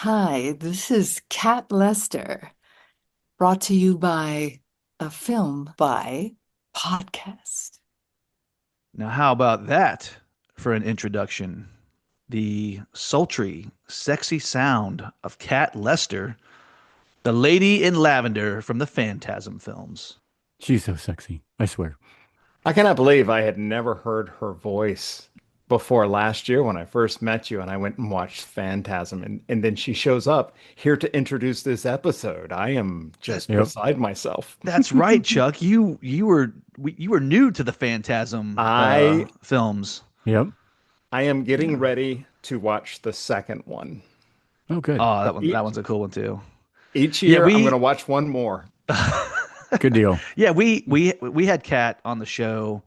Hi, this is Kat Lester, brought to you by a film by podcast. Now, how about that for an introduction? The sultry, sexy sound of Kat Lester, the lady in lavender from the Phantasm films. She's so sexy, I swear. I cannot believe I had never heard her voice before last year when I first met you and I went and watched Phantasm and then she shows up here to introduce this episode. I am just Yep. beside myself. That's right, Chuck. You were new to the Phantasm I films. Yep. I am getting ready to watch the second one. Oh, good. Oh, So that one's a cool one too. each Yeah, year I'm we going to watch one more. Good deal. yeah we had Kat on the show.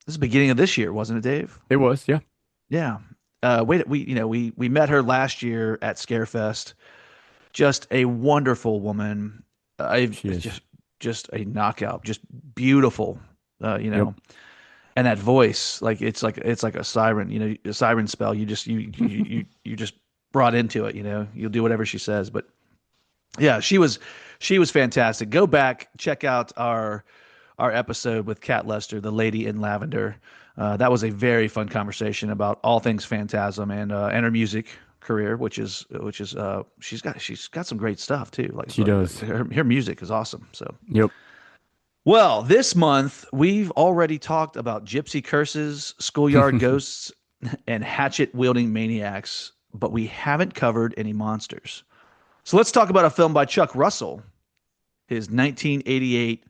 This is the beginning of this year, wasn't it, Dave? It was, yeah. Yeah. We met her last year at Scarefest. Just a wonderful woman. I've She is. just a knockout, just beautiful. You Yep. know, and that voice, like a siren. You know, a siren spell. You just brought into it. You know, you'll do whatever she says. But yeah, she was fantastic. Go back, check out our episode with Kat Lester, the lady in lavender. That was a very fun conversation about all things Phantasm and her music career, which is she's got some great stuff too. She does. Her music is awesome. So Yep. well, this month we've already talked about gypsy curses, schoolyard ghosts, and hatchet wielding maniacs, but we haven't covered any monsters. So let's talk about a film by Chuck Russell, his 1988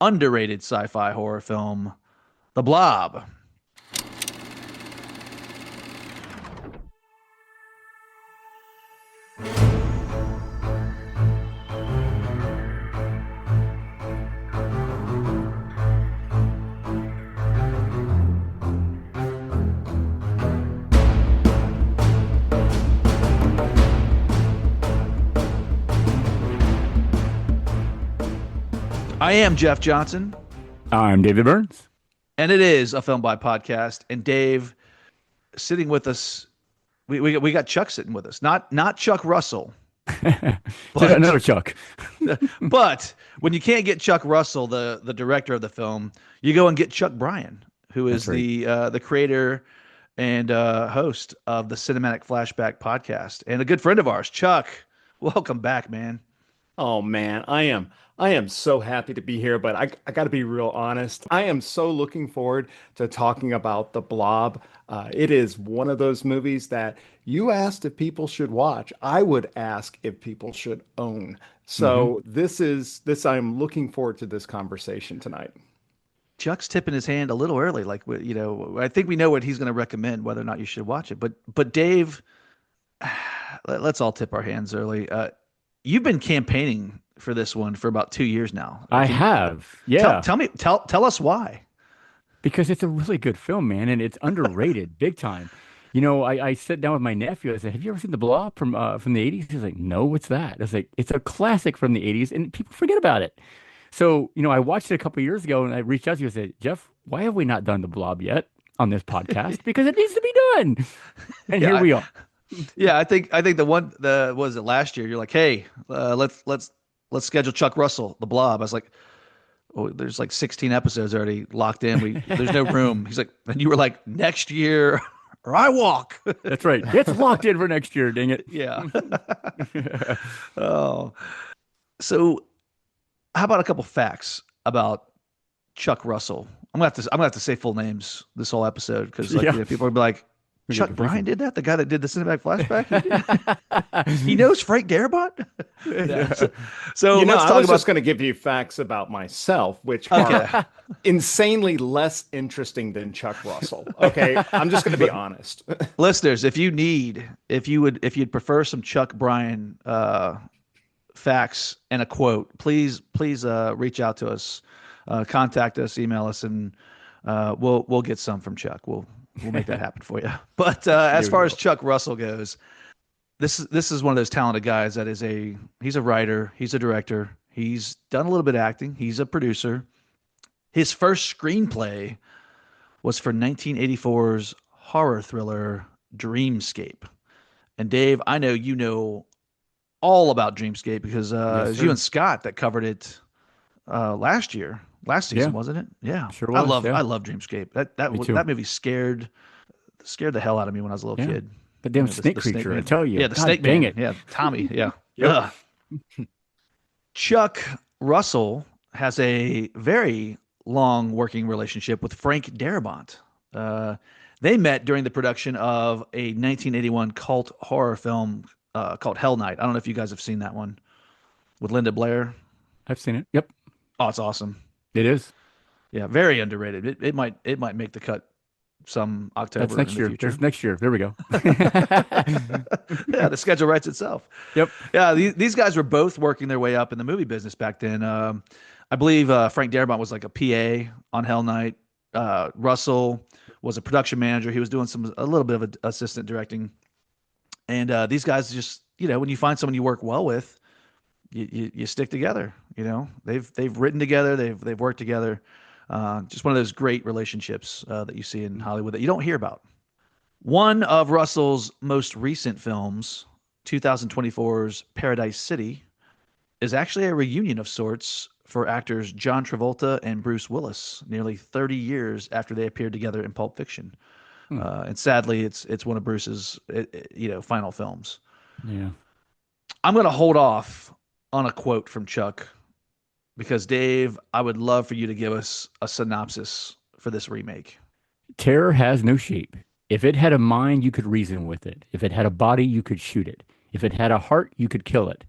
underrated sci-fi horror film, The Blob. I am Jeff Johnson, I'm David Burns. and it is a Film by Podcast. And Dave, sitting with us, we got Chuck sitting with us, not Chuck Russell, but Another Chuck. but when you can't get Chuck Russell, the director of the film, you go and get Chuck Bryan, who is That's right. the creator and host of the Cinematic Flashback Podcast, and a good friend of ours. Chuck, welcome back, man. Oh man, I am so happy to be here, but I got to be real honest. I am so looking forward to talking about The Blob. It is one of those movies that you asked if people should watch. I would ask if people should own. Hmm. So this I'm looking forward to this conversation tonight. Chuck's tipping his hand a little early. Like, I think we know what he's going to recommend, whether or not you should watch it. But Dave, let's all tip our hands early. You've been campaigning for this one for about 2 years now. I Can you have. tell Yeah. tell me tell us why? Because it's a really good film, man, and it's underrated big time. I sat down with my nephew. I said, "Have you ever seen The Blob from the '80s?" He's like, "No, what's that?" I was like, "It's a classic from the '80s, and people forget about it." So, I watched it a couple years ago, and I reached out to you and said, "Jeff, why have we not done The Blob yet on this podcast? Because it needs to be done." And Yeah, here we are. yeah. I think the was it last year? You're like, hey, let's schedule Chuck Russell, The Blob. I was like, oh, there's like 16 episodes already locked in. There's no room. He's like, and you were like, next year or I walk. That's right. It's locked in for next year. Dang it. Yeah. Oh, so how about a couple facts about Chuck Russell? I'm gonna have to say full names this whole episode because Yeah. people will be like, We get Chuck Bryan confusing. did that? The guy that did the cinematic flashback? He knows Frank Darabont? Yeah. So let's I talk was about just going to give you facts about myself, which okay. are insanely less interesting than Chuck Russell. Okay, I'm just going to be honest. Listeners, if you'd prefer some Chuck Bryan facts and a quote, please reach out to us, contact us, email us, and we'll get some from Chuck. We'll make that happen for you. But as Here we far as go. Chuck Russell goes, this is one of those talented guys that he's a writer, he's a director, he's done a little bit of acting, he's a producer. His first screenplay was for 1984's horror thriller Dreamscape. And Dave, I know you know all about Dreamscape because it Yes, was you sir. and Scott that covered it last season, Yeah, wasn't it? Yeah, sure was. Yeah, I love Dreamscape. me too. That movie scared the hell out of me when I was a little Yeah, kid. the You damn know, snake the Snake creature. I Man. tell you, Yeah, the God Snake dang Man. it. Yeah, Tommy. Yeah. Yep. Ugh. Chuck Russell has a very long working relationship with Frank Darabont. Uh, they met during the production of a 1981 cult horror film called Hell Night. I don't know if you guys have seen that one with Linda Blair. I've seen it. Yep, Oh, it's awesome. it is. Yeah, very underrated. It might make the cut some That's October in next the year. future. There's next year. There we go. Yeah, the schedule writes itself. Yep. Yeah, these guys were both working their way up in the movie business back then. I believe Frank Darabont was like a PA on Hell Night. Russell was a production manager. He was doing a little bit of assistant directing. And these guys just, when you find someone you work well with, you stick together. They've written together. They've worked together. Just one of those great relationships that you see in Hollywood that you don't hear about. One of Russell's most recent films, 2024's Paradise City, is actually a reunion of sorts for actors John Travolta and Bruce Willis, nearly 30 years after they appeared together in Pulp Fiction. Hmm. And sadly, it's one of Bruce's final films. Yeah. I'm going to hold off on a quote from Chuck because Dave, I would love for you to give us a synopsis for this remake. Terror has no shape. If it had a mind, you could reason with it. If it had a body, you could shoot it. If it had a heart, you could kill it.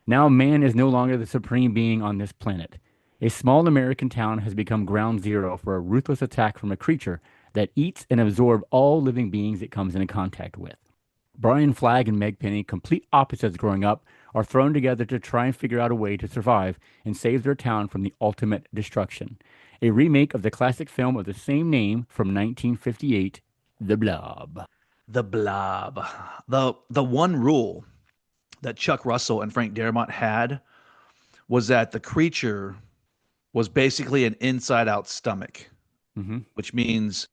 Now man is no longer the supreme being on this planet. A small American town has become ground zero for a ruthless attack from a creature that eats and absorbs all living beings it comes into contact with. Brian Flagg and Meg Penny, complete opposites growing up, are thrown together to try and figure out a way to survive and save their town from the ultimate destruction. A remake of the classic film of the same name from 1958, The Blob. The Blob. The one rule that Chuck Russell and Frank Darabont had was that the creature was basically an inside-out stomach, Mm-hmm. which means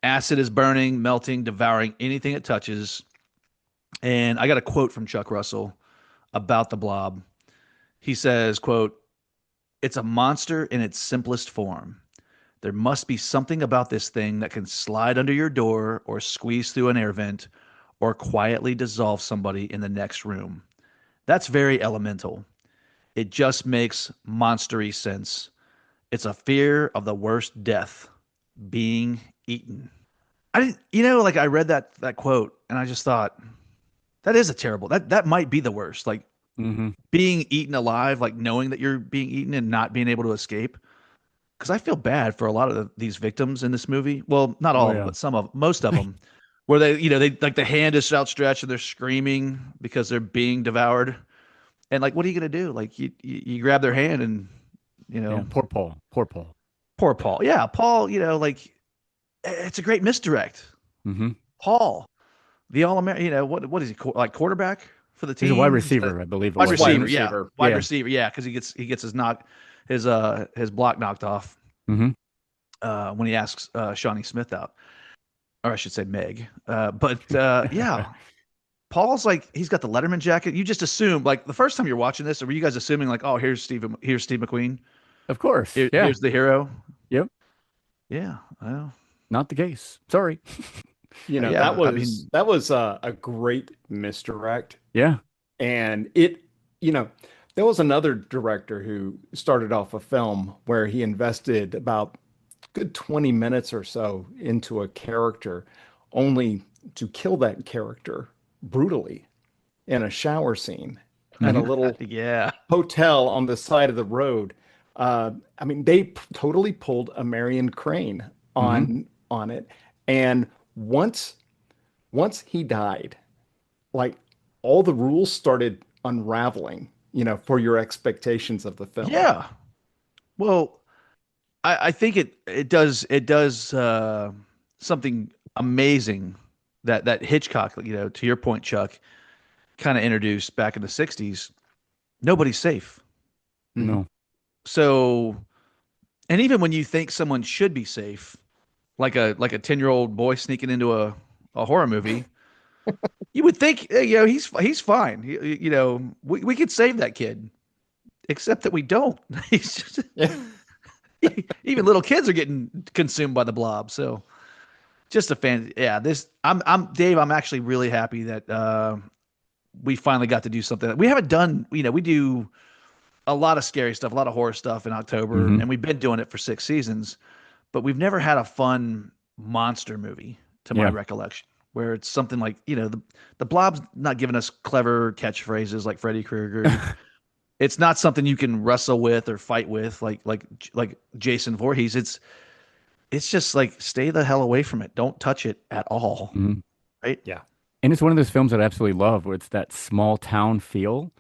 acid is burning, melting, devouring anything it touches. And I got a quote from Chuck Russell about the Blob. He says, quote, "It's a monster in its simplest form. There must be something about this thing that can slide under your door or squeeze through an air vent or quietly dissolve somebody in the next room. That's very elemental. It just makes monstery sense. It's a fear of the worst death, being eaten." I didn't, like I read that quote and I just thought that is a terrible, that might be the worst. Like Mm-hmm. being eaten alive, like knowing that you're being eaten and not being able to escape. Because I feel bad for a lot of these victims in this movie. Well, not all Oh, of them, yeah. but most of them, where they like the hand is outstretched and they're screaming because they're being devoured. And like, what are you gonna do? Like, you grab their hand and Yeah. Poor Paul. Poor Paul. poor Paul. Yeah, Paul. Like it's a great misdirect. Mm-hmm. Paul, the All American. What is he like quarterback for the team? He's a wide Instead- receiver, I believe it Wide was. Wide receiver, yeah, receiver. wide Yeah. receiver, yeah, because he gets his block knocked off Mm-hmm. when he asks Shawnee Smith out, or I should say Meg. But yeah, Paul's like he's got the Letterman jacket. You just assume like the first time you're watching this, or were you guys assuming like, oh, here's Steve McQueen, Of course. Yeah. here's the hero? Yep. Yeah, well, Not the case. Sorry. Yeah, I mean, that was a great misdirect. Yeah. And there was another director who started off a film where he invested about good 20 minutes or so into a character only to kill that character brutally in a shower scene at a little yeah, hotel on the side of the road. They totally pulled a Marion Crane on it. And once he died, like all the rules started unraveling, for your expectations of the film. yeah. Well, I think it does something amazing that Hitchcock, to your point, Chuck, kind of introduced back in the '60s. Nobody's safe. No. So, and even when you think someone should be safe, like a 10-year-old boy sneaking into a horror movie, You would think, he's fine. We could save that kid, except that we don't. He's just Yeah. even little kids are getting consumed by the blob. So just a fan. Yeah, I'm Dave. I'm actually really happy that we finally got to do something that we haven't done. We do a lot of scary stuff, a lot of horror stuff in October, Hmm. and we've been doing it for 6 seasons, but we've never had a fun monster movie, to my Yeah. recollection, where it's something like, the Blob's not giving us clever catchphrases like Freddy Krueger. It's not something you can wrestle with or fight with like Jason Voorhees. It's just like stay the hell away from it. Don't touch it at all. Mhm. Right? Yeah. And it's one of those films that I absolutely love, where it's that small town feel.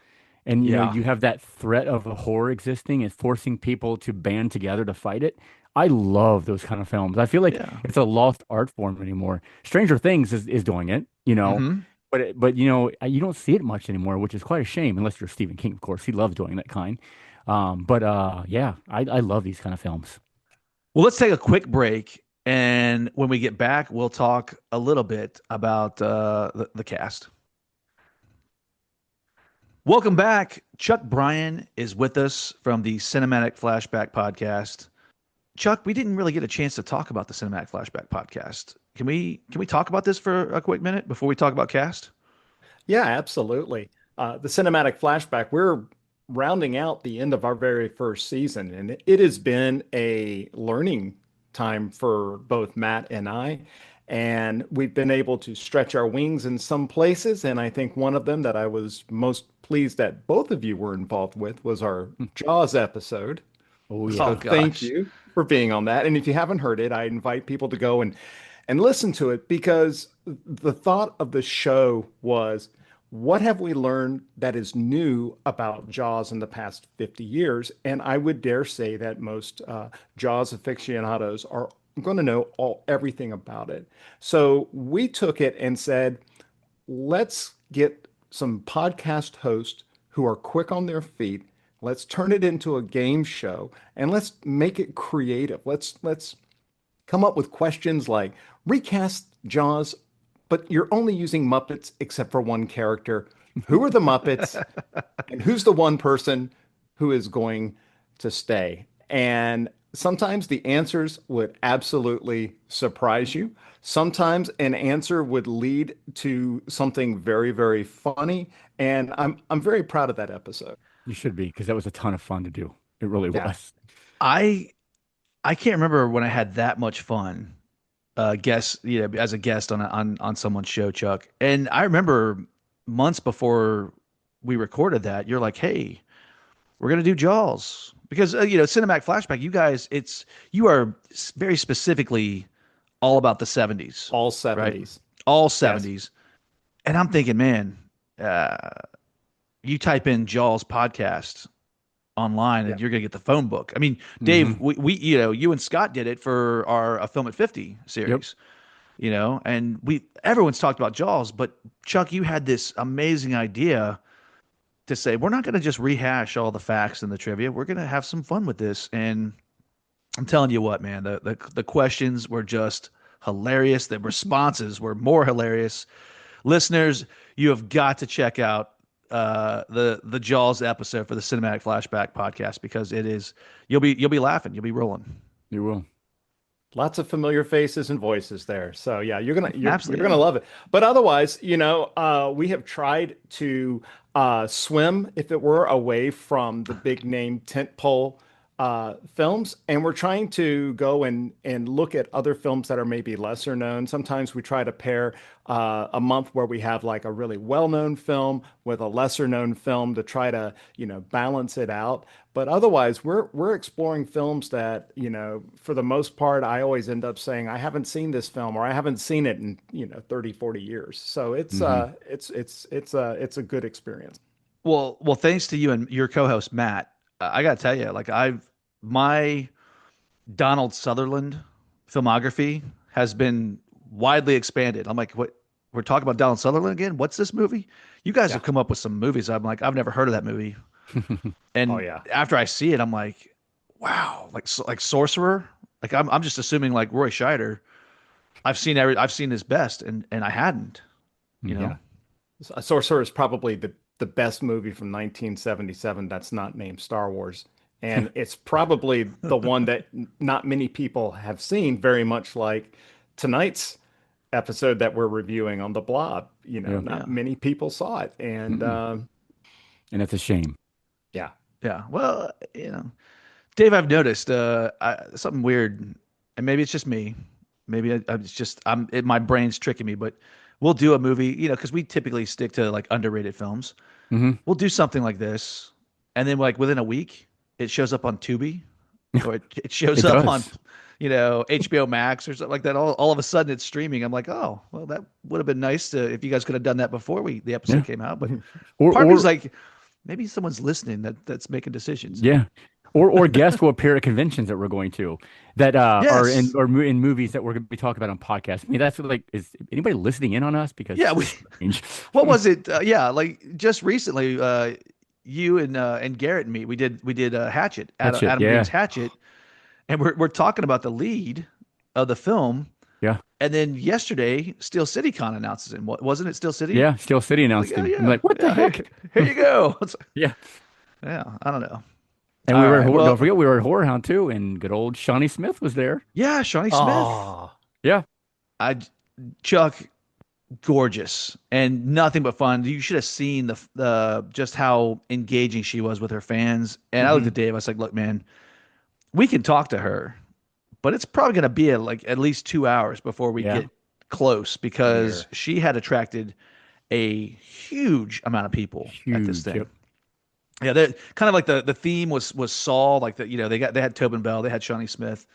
And Yeah. you have that threat of a horror existing and forcing people to band together to fight it. I love those kind of films. I feel like Yeah. it's a lost art form anymore. Stranger Things is doing it, Hmm. but you don't see it much anymore, which is quite a shame, unless you're Stephen King, of course. He loves doing that kind. But yeah, I love these kind of films. Well, let's take a quick break. And when we get back, we'll talk a little bit about the cast. Welcome back. Chuck Bryan is with us from the Cinematic Flashback Podcast. Chuck, we didn't really get a chance to talk about the Cinematic Flashback Podcast. Can we talk about this for a quick minute before we talk about cast? Yeah, absolutely. The cinematic flashback, we're rounding out the end of our very first season, and it has been a learning time for both Matt and I. And we've been able to stretch our wings in some places. And I think one of them that I was most pleased that both of you were involved with was our Jaws episode. Oh So Oh yeah. thank gosh. you for being on that. And if you haven't heard it, I invite people to go and listen to it because the thought of the show was, what have we learned that is new about Jaws in the past 50 years? And I would dare say that most Jaws aficionados are going to know everything about it. So we took it and said, let's get some podcast hosts who are quick on their feet. Let's turn it into a game show and let's make it creative. Let's come up with questions like recast Jaws, but you're only using Muppets except for one character. Who are the Muppets? And who's the one person who is going to stay? And sometimes the answers would absolutely surprise you. Sometimes an answer would lead to something very, very funny. And I'm very proud of that episode. You should be, because that was a ton of fun to do. It really Yeah. was. I I can't remember when I had that much fun guest, as a guest on someone's show, Chuck. And I remember months before we recorded that, you're like, "Hey, we're gonna do Jaws," because Cinematic Flashback. You guys, you are very specifically all about the '70s, All right? 70s. All Yes. '70s. And I'm thinking, man, uh, you type in Jaws podcast online Yeah. and you're gonna get the phone book. I mean, Dave, Hmm. we you and Scott did it for our A Film at 50 Yep. series, and everyone's talked about Jaws, but Chuck, you had this amazing idea to say we're not gonna just rehash all the facts and the trivia. We're gonna have some fun with this. And I'm telling you what, man, the questions were just hilarious. The responses were more hilarious. Listeners, you have got to check out the Jaws episode for the Cinematic Flashback podcast because it is you'll be laughing, you'll be rolling. You will. Lots of familiar faces and voices there. So yeah, you're Absolutely, gonna yeah. love it. But otherwise, we have tried to swim, if it were, away from the big name tentpole films, and we're trying to go and look at other films that are maybe lesser known. Sometimes we try to pair a month where we have like a really well-known film with a lesser known film to try to balance it out. But otherwise, we're exploring films that, for the most part, I always end up saying I haven't seen this film or I haven't seen it in, 30, 40 years. So Hmm. it's a good experience. Well, thanks to you and your co-host Matt. I gotta tell you, like my Donald Sutherland filmography has been widely expanded. I'm like, what? We're talking about Donald Sutherland again? What's this movie? You guys Yeah. have come up with some movies. I'm like, I've never heard of that movie. Oh And yeah. after I see it, I'm like, wow, like Sorcerer. Like I'm just assuming like Roy Scheider. I've seen his best, and I hadn't. you know? Sorcerer is probably the best movie from 1977 that's not named Star Wars. And it's probably the one that not many people have seen, very much like tonight's episode that we're reviewing on the Blob. Yeah. Not many people saw it. And And that's a shame. yeah. Yeah. Well, Dave, I've noticed something weird, and maybe it's just me. Maybe my brain's tricking me, but we'll do a movie, because we typically stick to like underrated films. Hmm. We'll do something like this, and then like within a week, it shows up on Tubi, or it shows It up on, does. HBO Max or something like that. All of a sudden, it's streaming. I'm like, oh, well, that would have been nice if you guys could have done that before the episode Yeah. came out. But Or part of me is or like, maybe someone's listening that's making decisions. yeah. Or guests will appear at conventions that we're going to that are in Yes. in movies that we're going to be talking about on podcasts. I mean, that's what, like, is anybody listening in on us? Because Yeah, this is strange. what was it? Yeah, like just recently, you and Garrett and me, we did Hatchet, Hatchet, Adam yeah. Green's Hatchet, and we're talking about the lead of the film, Yeah. and then yesterday, Steel City Con announces it. Wasn't it Steel City? Yeah. Steel City Like, announced oh him. yeah, I'm like, what the yeah, heck? here you go. Yeah. Yeah, I don't know. And All we were right, don't well, forget we were at Horror Hound too, and good old Shawnee Smith was there. yeah, Shawnee Smith, Oh, Yeah. I Chuck, gorgeous and nothing but fun. You should have seen the just how engaging she was with her fans. And I looked at Dave. I was like, "Look, man, we can talk to her, but it's probably going to be at least 2 hours before we Yeah. get close because Fair. she had attracted a huge amount of people at this Huge. thing. Yep. Yeah, kind of like the theme was Saul, like they had Tobin Bell, they had Shawnee Smith.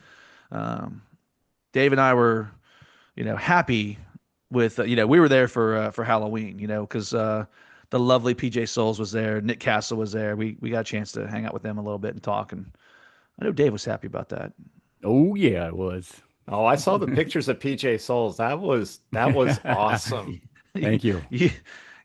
Um, Dave and I were, happy with we were there for Halloween, because the lovely PJ Souls was there, Nick Castle was there. We got a chance to hang out with them a little bit and talk, and I know Dave was happy about that. Oh yeah, it was. oh, I saw the pictures of PJ Souls. That was awesome. Thank you.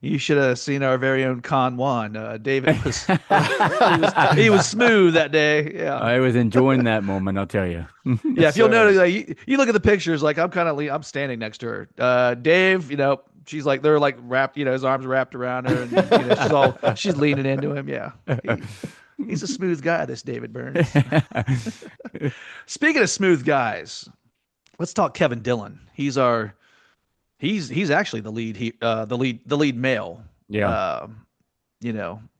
You should have seen our very own Con Juan. David he was smooth that day. Yeah. I was enjoying that moment, I'll tell you. Yeah, if you'll sir. notice, like, you look at the pictures, like I'm standing next to her. Dave, she's like they're like wrapped, his arms wrapped around her, and she's leaning into him. Yeah, he's a smooth guy, this David Burns. Speaking of smooth guys, let's talk Kevin Dillon. He's actually the lead. The lead male. Yeah.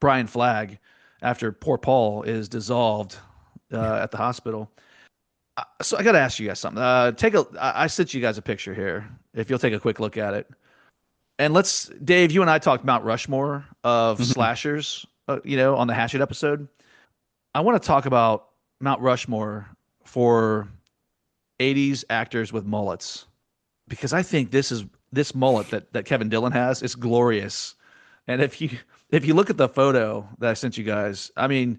Brian Flagg, after poor Paul is dissolved at the hospital. So I got to ask you guys something. I sent you guys a picture here. If you'll take a quick look at it, and Dave, you and I talked Mount Rushmore of slashers, on the Hatchet episode. I want to talk about Mount Rushmore for 80s actors with mullets, because I think this mullet that Kevin Dillon has is glorious. And if you look at the photo that I sent you guys, I mean,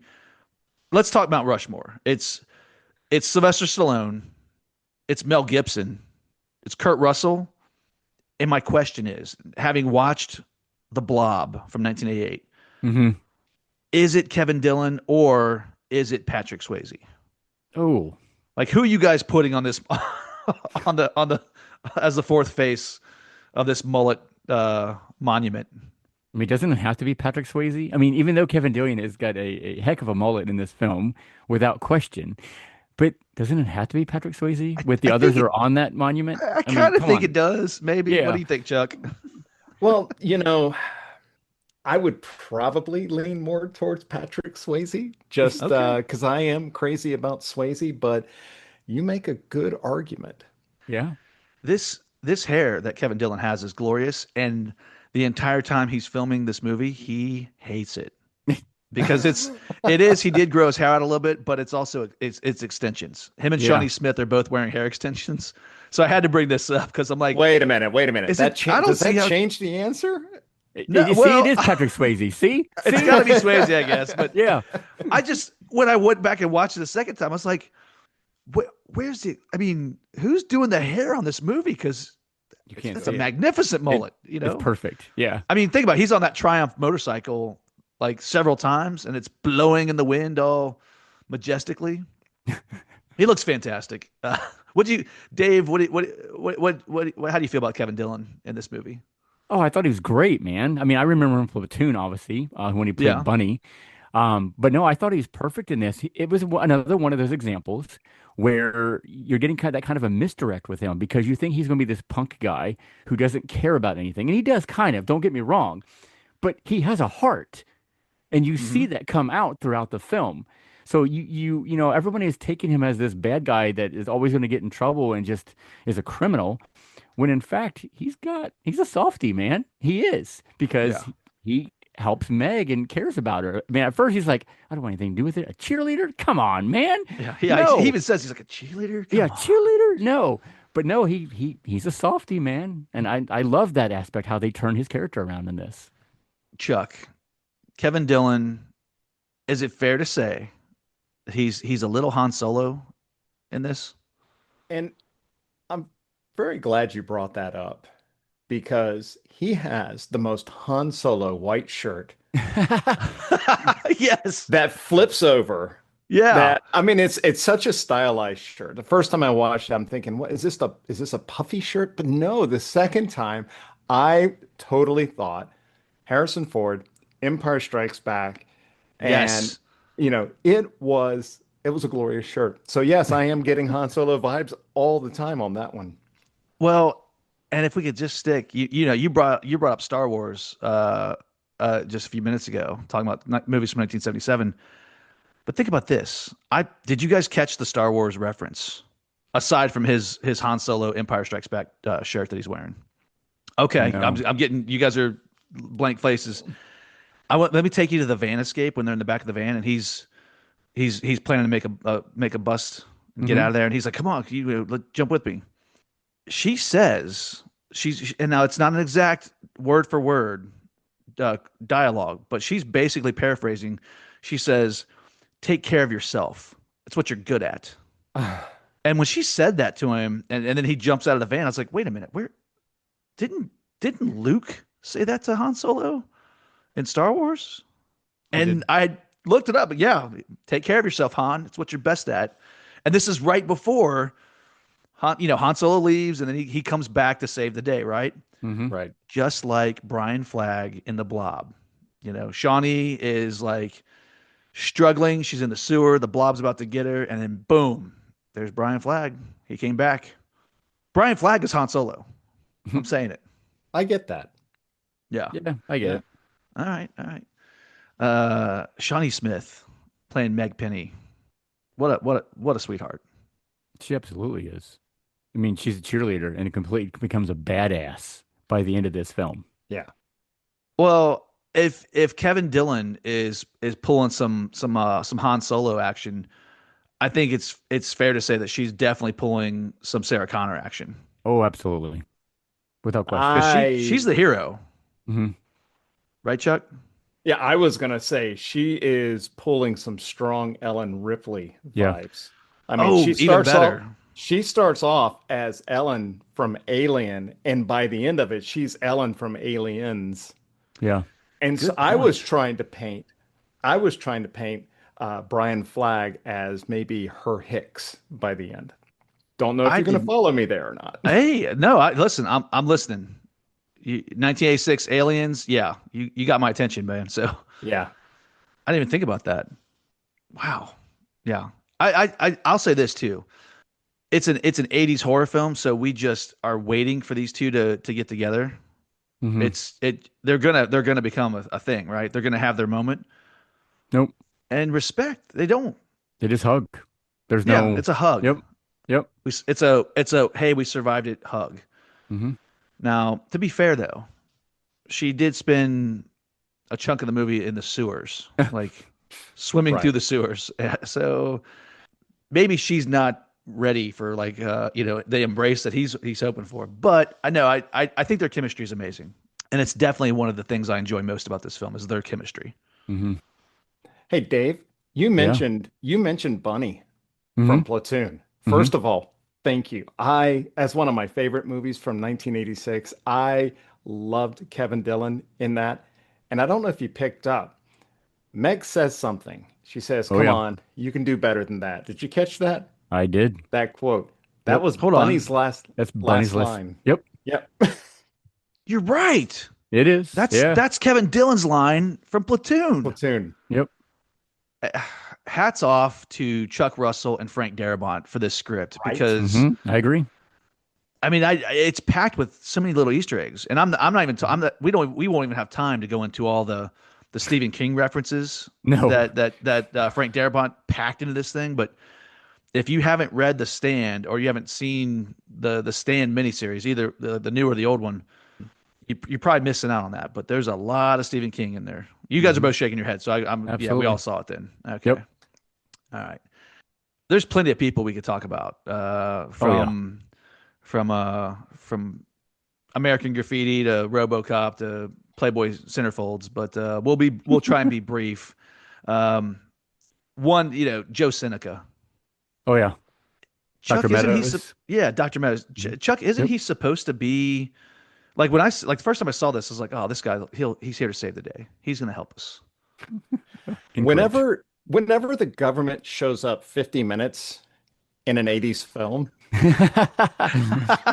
let's talk Mount Rushmore. It's Sylvester Stallone, it's Mel Gibson, it's Kurt Russell. And my question is, having watched The Blob from 1988, Hmm. is it Kevin Dillon or is it Patrick Swayze? Oh. Like, who are you guys putting on this on the as the fourth face of this mullet monument? I mean, doesn't it have to be Patrick Swayze? I mean, even though Kevin Dillon has got a heck of a mullet in this film, without question, but doesn't it have to be Patrick Swayze with the I others think that are on that monument? I mean, kind of come think on. it does. Maybe. Yeah. What do you think, Chuck? Well, I would probably lean more towards Patrick Swayze just Okay. because I am crazy about Swayze, but you make a good argument. Yeah. This hair that Kevin Dillon has is glorious, and the entire time he's filming this movie, he hates it because he did grow his hair out a little bit, but it's also it's extensions. Him and Yeah. Shawnee Smith are both wearing hair extensions, so I had to bring this up because I'm like, Wait a minute. Is That it- I don't does that see how- change the answer? No, You see, well, it is Patrick Swayze. See? it's got to be Swayze, I guess. But Yeah. when I went back and watched it the second time, I was like, where's the? I mean, who's doing the hair on this movie? Because You can't that's see a it. magnificent mullet. It's perfect. Yeah. I mean, think about it. He's on that Triumph motorcycle like several times, and it's blowing in the wind all majestically. He looks fantastic. Dave? How do you feel about Kevin Dillon in this movie? Oh, I thought he was great, man. I mean, I remember him from Platoon, obviously, when he played Yeah. Bunny. But no, I thought he was perfect in this. It was another one of those examples where you're getting that kind of a misdirect with him because you think he's going to be this punk guy who doesn't care about anything, and he does kind of. Don't get me wrong, but he has a heart, and you Hmm. see that come out throughout the film. So everyone is taking him as this bad guy that is always going to get in trouble and just is a criminal, when in fact he's a softie, man. He is because Yeah. he helps Meg and cares about her. I mean, at first he's like, I don't want anything to do with it. A cheerleader? Come on, man. Yeah. Yeah. He No. even says he's like a cheerleader. Yeah, Come on. cheerleader? No. But no, he's a softie, man. And I love that aspect, how they turn his character around in this. Chuck, Kevin Dillon, is it fair to say he's a little Han Solo in this? And I'm very glad you brought that up because he has the most Han Solo white shirt Yes. that flips over. Yeah. That I mean, it's such a stylized shirt. The first time I watched it, I'm thinking, what is this a puffy shirt? But no, the second time, I totally thought Harrison Ford, Empire Strikes Back, and Yes. it was a glorious shirt. So yes, I am getting Han Solo vibes all the time on that one. Well, and if we could just stick, you brought up Star Wars just a few minutes ago, talking about movies from 1977. But think about this. I did you guys catch the Star Wars reference aside from his Han Solo Empire Strikes Back shirt that he's wearing? Okay, No. I'm getting you guys are blank faces. Let me take you to the van escape when they're in the back of the van and he's planning to make a bust and get Hmm. out of there and he's like, "Come on, jump with me." She says and now it's not an exact word for word dialogue, but she's basically paraphrasing. She says, "Take care of yourself. It's what you're good at." And when she said that to him, and then he jumps out of the van, I was like, "Wait a minute, where didn't didn't Luke say that to Han Solo in Star Wars?" I And did. I looked it up. But yeah, take care of yourself, Han. It's what you're best at. And this is right before Han Solo leaves, and then he comes back to save the day, right? Hmm. Right. Just like Brian Flagg in The Blob. Shawnee is like struggling. She's in the sewer. The Blob's about to get her, and then boom, there's Brian Flagg. He came back. Brian Flagg is Han Solo. I'm saying it. I get that. Yeah. Yeah, I get Yeah. it. All right. All right. Shawnee Smith playing Meg Penny. What a sweetheart. She absolutely is. I mean, she's a cheerleader and it completely becomes a badass by the end of this film. Yeah. Well, if Kevin Dillon is pulling some Han Solo action, I think it's fair to say that she's definitely pulling some Sarah Connor action Oh, absolutely. Without question. because she's I the hero, Hmm. right, Chuck? Yeah, I was gonna say she is pulling some strong Ellen Ripley Yeah. vibes. I mean, Oh, even better. she starts off as Ellen from Alien, and by the end of it, she's Ellen from Aliens. Yeah. And so Good point. I was trying to paint Brian Flagg as maybe her Hicks by the end. Don't know if I you're gonna did. follow me there or not. Hey, no, listen. I'm listening. 1986 Aliens. Yeah, you got my attention, man. So Yeah. I didn't even think about that. Wow. Yeah. I'll say this too. It's an 80s horror film, so we just are waiting for these two to get together. Hmm. They're gonna become a thing, right? They're gonna have their moment. Nope. And respect, they don't. They just hug. There's Yeah, no, it's a hug. yep. Yep. It's a hey, we survived it hug. Hmm. Now, to be fair though, she did spend a chunk of the movie in the sewers, like swimming through Right. the sewers. So maybe she's not ready for like the embrace that he's hoping for. But I know I think their chemistry is amazing, and it's definitely one of the things I enjoy most about this film is their chemistry. Hmm. Hey Dave, Yeah. you mentioned Bunny Hmm. from Platoon. Hmm. First of all, thank you. As one of my favorite movies from 1986, I loved Kevin Dillon in that. And I don't know if you picked up. Meg says something. She says, Oh "Come yeah. on, you can do better than that." Did you catch that? I did. That quote. That Yep. was Hold Bunny's on. last That's Bunny's last list. line. Yep. Yep. You're right. It is. Yeah. That's Kevin Dillon's line from Platoon. Platoon. Yep. Hats off to Chuck Russell and Frank Darabont for this script Right. because I agree. I mean, it's packed with so many little Easter eggs, and I'm not even we won't even have time to go into all the Stephen King references No. that Frank Darabont packed into this thing. But if you haven't read The Stand or you haven't seen the Stand miniseries, either the new or the old one, you're probably missing out on that. But there's a lot of Stephen King in there. You guys are both shaking your head, so yeah, we Absolutely. all saw it then. Okay, Yep. all right. There's plenty of people we could talk about from American Graffiti to RoboCop to Playboy Centerfolds, but we'll try and be brief. One, Joe Seneca. Oh yeah. Chuck, Dr. isn't Meadows. Dr. Meadows. Chuck, isn't he supposed to be like the first time I saw this, I was like, oh, this guy, he's here to save the day. He's going to help us. Whenever the government shows up 50 minutes in an 80s film,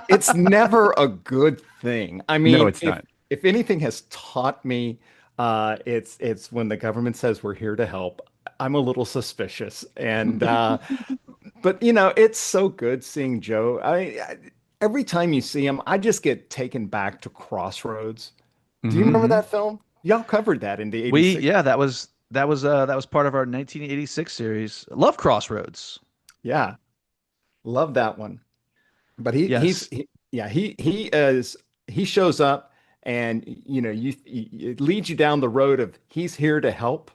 it's never a good thing. I mean, No, it's not. If anything has taught me, it's when the government says we're here to help, I'm a little suspicious. And but it's so good seeing Joe. Every time you see him, I just get taken back to Crossroads. Do you remember that film? Y'all covered that in the 86. That was part of our 1986 series. Love Crossroads. Yeah. Love that one. But Yes. he shows up and it leads you down the road of he's here to help,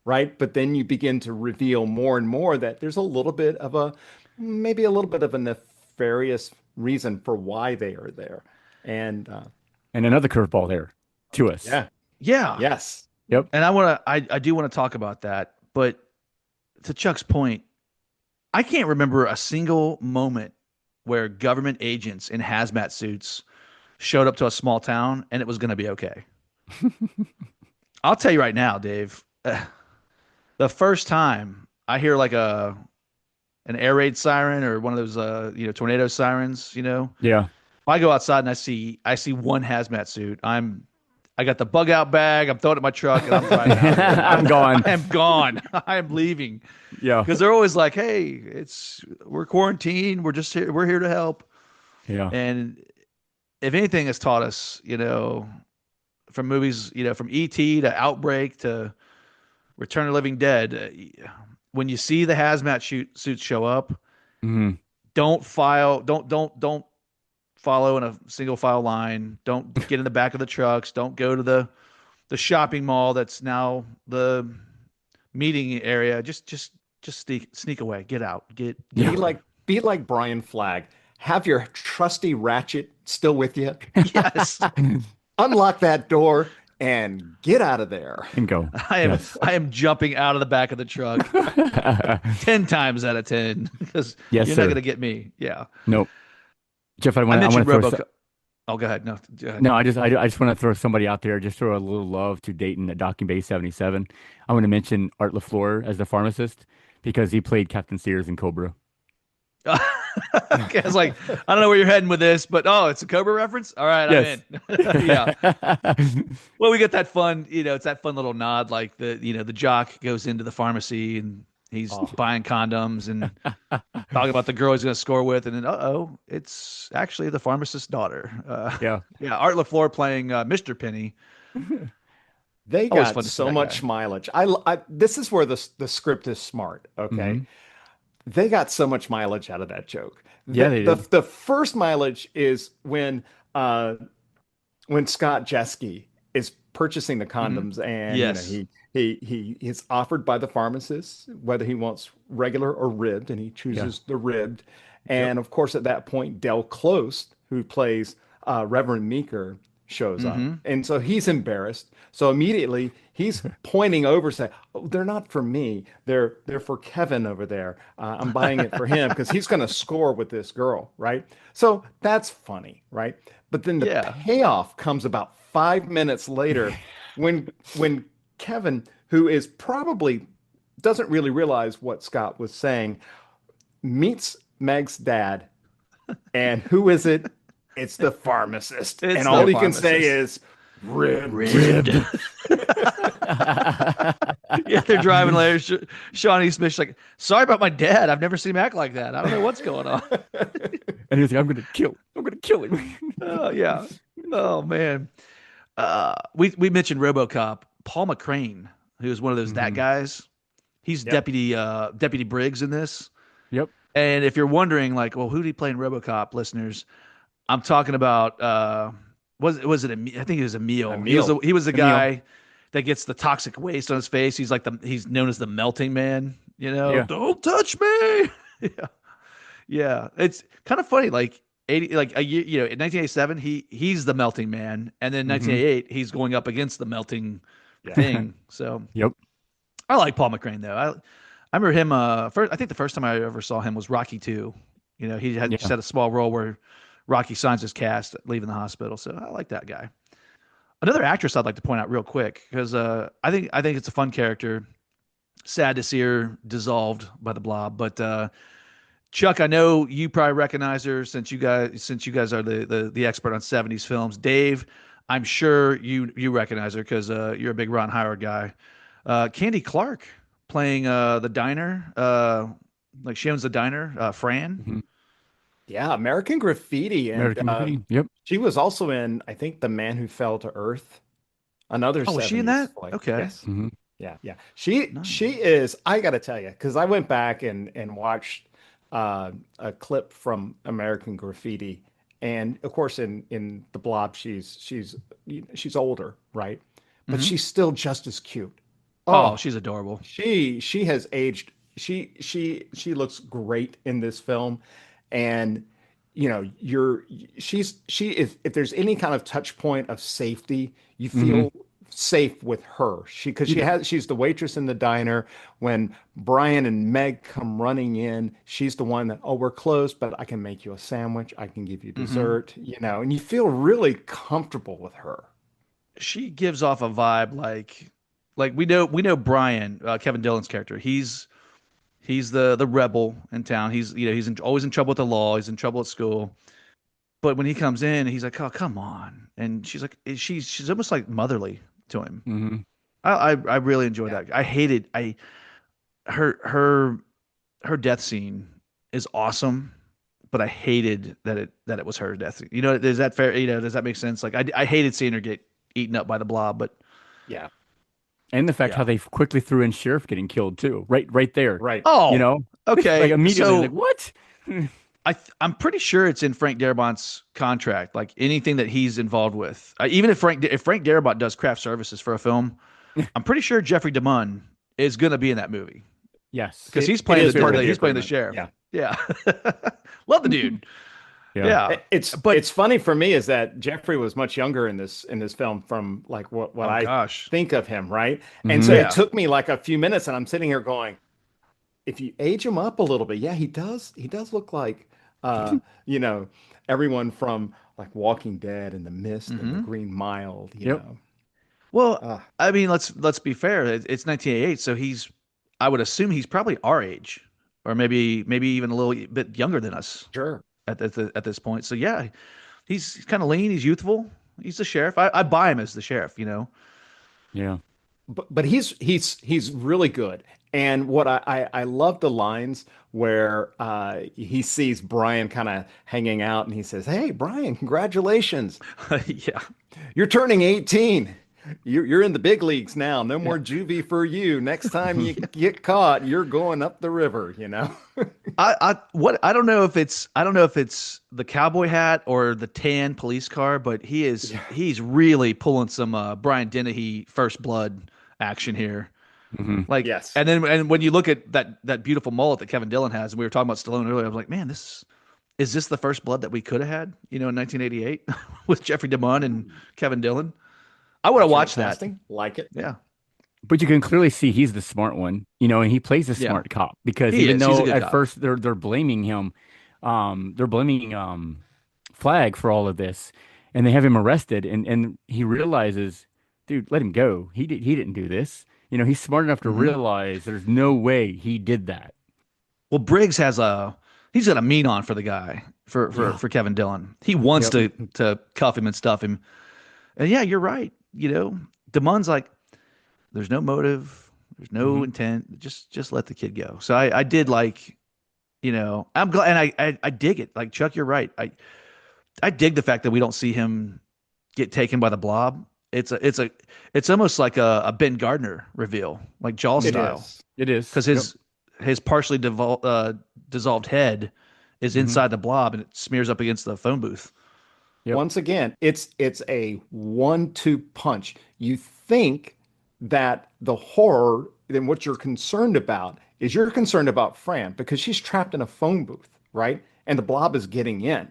right? But then you begin to reveal more and more that there's maybe a little bit of a nefarious reason for why they are there. And another curveball there to us. yeah. Yes. Yep. And I do want to talk about that, but to Chuck's point, I can't remember a single moment where government agents in hazmat suits showed up to a small town and it was going to be okay. I'll tell you right now, Dave, the first time I hear like an air raid siren or one of those tornado sirens, Yeah. if I go outside and I see one hazmat suit, I got the bug out bag. I'm throwing it in my truck and I'm driving out. I'm gone. I am gone. I am leaving. Yeah. Because they're always like, "Hey, we're quarantined. We're just here. We're here to help." Yeah. And if anything has taught us, from movies, from E.T. to Outbreak to Return of the Living Dead, when you see the hazmat suits show up, don't follow in a single file line. Don't get in the back of the trucks. Don't go to the shopping mall that's now the meeting area. Just sneak away. Get out. Be like Brian Flagg. Have your trusty ratchet still with you. Yes. Unlock that door and get out of there. And go. I am jumping out of the back of the truck 10 times out of 10 because Yes, you're sir. not going to get me. Yeah. Nope. Jeff, I I want mentioned to throw RoboCop. Oh, go ahead. No, go ahead. No, I just want to throw somebody out there, just throw a little love to Dayton at Docking Bay 77. I want to mention Art LaFleur as the pharmacist because he played Captain Sears in Cobra. Okay, I was like, I don't know where you're heading with this, but it's a Cobra reference. All right, Yes. I'm in. Yeah. Well, we get that fun, it's that fun little nod, like the jock goes into the pharmacy and he's buying condoms and talking about the girl he's going to score with, and then it's actually the pharmacist's daughter. Yeah. Yeah, Art LaFleur playing Mr. Penny. They Always got fun to see so that much guy. mileage. This is where the script is smart. Okay, they got so much mileage out of that joke. Yeah, they did. The first mileage is when Scott Jeske is purchasing the condoms, and Yes. he is offered by the pharmacist whether he wants regular or ribbed, and he chooses the ribbed. And of course, at that point, Del Close, who plays Reverend Meeker, shows up, and so he's embarrassed. So immediately he's pointing over, saying, "Oh, they're not for me. They're for Kevin over there. I'm buying it for him because he's going to score with this girl, right?" So that's funny, right? But then the payoff comes about 5 minutes later, when Kevin, who is probably doesn't really realize what Scott was saying, meets Meg's dad, and who is it? It's the pharmacist. It's And the all he can say pharmacist. is ribbed. Ribbed. Yeah, they're driving later. Shawnee Smith's like, sorry about my dad. I've never seen him act like that. I don't know what's going on. And he's like, I'm gonna kill him. Oh yeah. Oh man. We mentioned RoboCop. Paul McCrane, who's one of those that guys. He's Yep. Deputy Briggs in this. Yep. And if you're wondering, like, well, who did he play in RoboCop, listeners? I'm talking about was it I think it was Emil. Emil. He was the Emil. guy that gets the toxic waste on his face. He's known as the melting man, you know. Yeah. Don't touch me. Yeah. Yeah. It's kind of funny, like 80 like a year, in 1987 he's the melting man, and then 1988 he's going up against the melting thing. So Yep. I like Paul McCrane though. I remember him first. I think the first time I ever saw him was Rocky 2. He had just had a small role where Rocky signs his cast leaving the hospital. So I like that guy. Another actress I'd like to point out real quick, because I think it's a fun character. Sad to see her dissolved by the Blob, but Chuck, I know you probably recognize her since you guys are the expert on 70s films. Dave, I'm sure you recognize her because you're a big Ron Howard guy. Candy Clark playing the diner, like she owns the diner, Fran. Yeah, American Graffiti. And American Graffiti. Yep. she was also in, I think, The Man Who Fell to Earth. Another Oh, was she in 70s that? flick. Okay. Yes. Mhm. Yeah. She is, I gotta tell you, because I went back and watched a clip from American Graffiti. And of course in The Blob she's older, right? But she's still just as cute. Oh, she's adorable. She has aged. She looks great in this film, and she if there's any kind of touch point of safety, you feel safe with her. She's the waitress in the diner when Brian and Meg come running in. She's the one that, oh, we're closed, but I can make you a sandwich. I can give you dessert. And you feel really comfortable with her. She gives off a vibe like we know Brian, Kevin Dillon's character. He's the rebel in town. He's always in trouble with the law. He's in trouble at school. But when he comes in, he's like, "Oh, come on!" And she's like, she's almost like motherly to him. Mm-hmm. I really enjoyed that. I hated her death scene is awesome, but I hated that it was her death scene. Is that fair? Does that make sense? Like I hated seeing her get eaten up by the Blob, but Yeah. And the fact how they quickly threw in Sheriff getting killed too, right there. Right. oh, okay, like immediately, So like what? I'm pretty sure it's in Frank Darabont's contract, like anything that he's involved with. Even if Frank Darabont does craft services for a film, I'm pretty sure Jeffrey DeMunn is going to be in that movie Yes, because he's It playing is part of the he's playing the agreement. sheriff. Yeah. Love the dude. Yeah. It's funny for me is that Jeffrey was much younger in this film from like what Oh, I gosh. think of him, right? And so Yeah. it took me like a few minutes, and I'm sitting here going, if you age him up a little bit, yeah, he does look like everyone from like Walking Dead and The Mist and The Green Mile, you Yep. know. Well, I mean, let's be fair. It's 1988, so I would assume he's probably our age, or maybe even a little bit younger than us Sure. at this point. So yeah, he's kind of lean. He's youthful. He's the sheriff. I buy him as the sheriff. Yeah. But he's really good. And what I love the lines where he sees Brian kind of hanging out and he says, "Hey, Brian, congratulations. Yeah. You're turning 18. You're in the big leagues now. No more juvie for you. Next time you get caught, you're going up the river, you know." I don't know if it's the cowboy hat or the tan police car, but he's really pulling some Brian Dennehy First Blood action here. Like, Yes. and when you look at that beautiful mullet that Kevin Dillon has, and we were talking about Stallone earlier, I was like, man, is this the First Blood that we could have had, in 1988 with Jeffrey DeMunn and Kevin Dillon? I would have watched that. Casting, like it. Yeah. But you can clearly see he's the smart one, and he plays a Yeah. smart cop because He even is. He's a though good at cop. first they're blaming him, they're blaming Flag for all of this, and they have him arrested, and he realizes, dude, let him go. He didn't do this. He's smart enough to realize there's no way he did that. Well, Briggs he's got a mean on for the guy Yeah. for Kevin Dillon. He wants Yep. to cuff him and stuff him. And yeah, you're right. You know, Damon's like, there's no motive, there's no Hmm. intent. Just let the kid go. So I did like, you know, I'm glad, and I dig it. Like Chuck, you're right. I dig the fact that we don't see him get taken by the blob. It's almost like a Ben Gardner reveal, like Jaws It style, is. It is. because Yep. his partially dissolved head is Hmm. inside the blob and it smears up against the phone booth. Yep. Once again, it's a 1-2 punch. You think that the horror, then what you're concerned about is you're concerned about Fran because she's trapped in a phone booth, right? And the blob is getting in.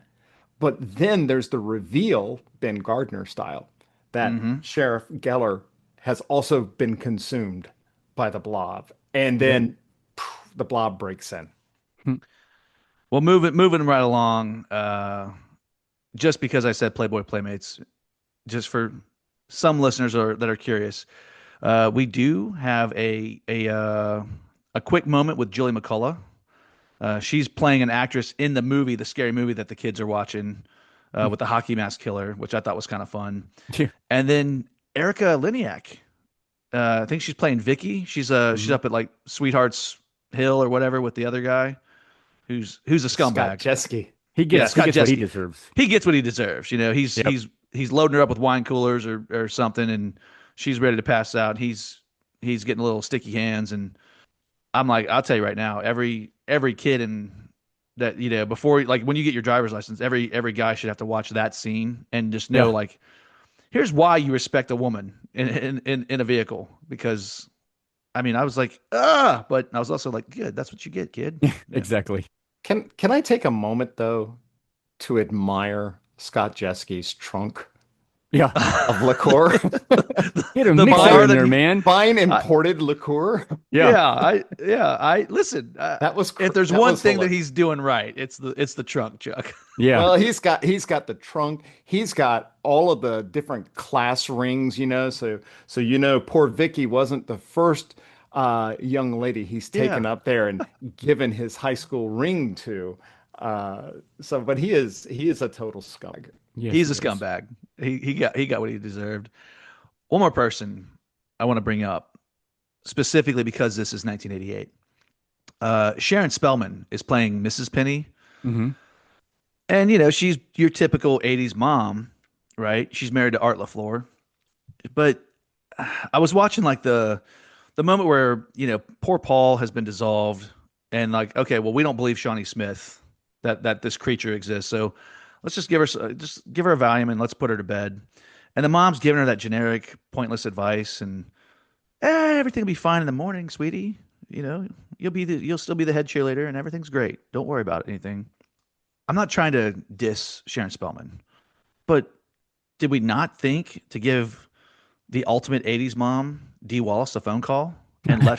But then there's the reveal, Ben Gardner style, that Hmm. Sheriff Geller has also been consumed by the blob. And Yep. then the blob breaks in. Well, moving right along. Just because I said Playboy Playmates, just for some listeners that are curious, we do have a quick moment with Julie McCullough. She's playing an actress in the movie, the scary movie that the kids are watching, with the hockey mask killer, which I thought was kind of fun. Yeah. And then Erica Liniak, I think she's playing Vicky. She's Hmm. up at like Sweetheart's Hill or whatever with the other guy, who's a Scott scumbag. Jeske. He Yeah, gets Scott what he Jeske. deserves. He gets what he deserves. You know, Yep. he's loading her up with wine coolers or something, and she's ready to pass out. He's getting a little sticky hands, and I'm like, I'll tell you right now, every kid in that, you know, before, like when you get your driver's license, every guy should have to watch that scene and just know, Yeah. like, here's why you respect a woman in a vehicle. Because I mean, I was like, but I was also like, good, that's what you get, kid. Yeah. Exactly. Can I take a moment though to admire Scott Jeske's trunk Yeah. of liqueur? He had a The mixer bar in that there, he- man. Fine I, imported liqueur. Yeah. I listen. That was If there's that one was thing that hilarious. he's doing right, it's the trunk, Chuck. Yeah. Well, he's got the trunk. He's got all of the different class rings, you know. So you know, poor Vicky wasn't the first young lady he's taken Yeah, up there and given his high school ring to. But he is a total skunk. Yes, he's he a is. scumbag. He got what he deserved. One more person I want to bring up specifically because this is 1988. Sharon Spellman is playing Mrs. Penny, Hmm. and you know she's your typical 80s mom, right? She's married to Art LaFleur, but I was watching like the moment where, you know, poor Paul has been dissolved, and like, okay, well, we don't believe Shawnee Smith that this creature exists, so let's just give her a Valium and let's put her to bed. And the mom's giving her that generic, pointless advice, and everything will be fine in the morning, sweetie. You know, you'll still be the head cheerleader, and everything's great. Don't worry about anything. I'm not trying to diss Sharon Spellman, but did we not think to give the ultimate 80s mom, Dee Wallace, a phone call and let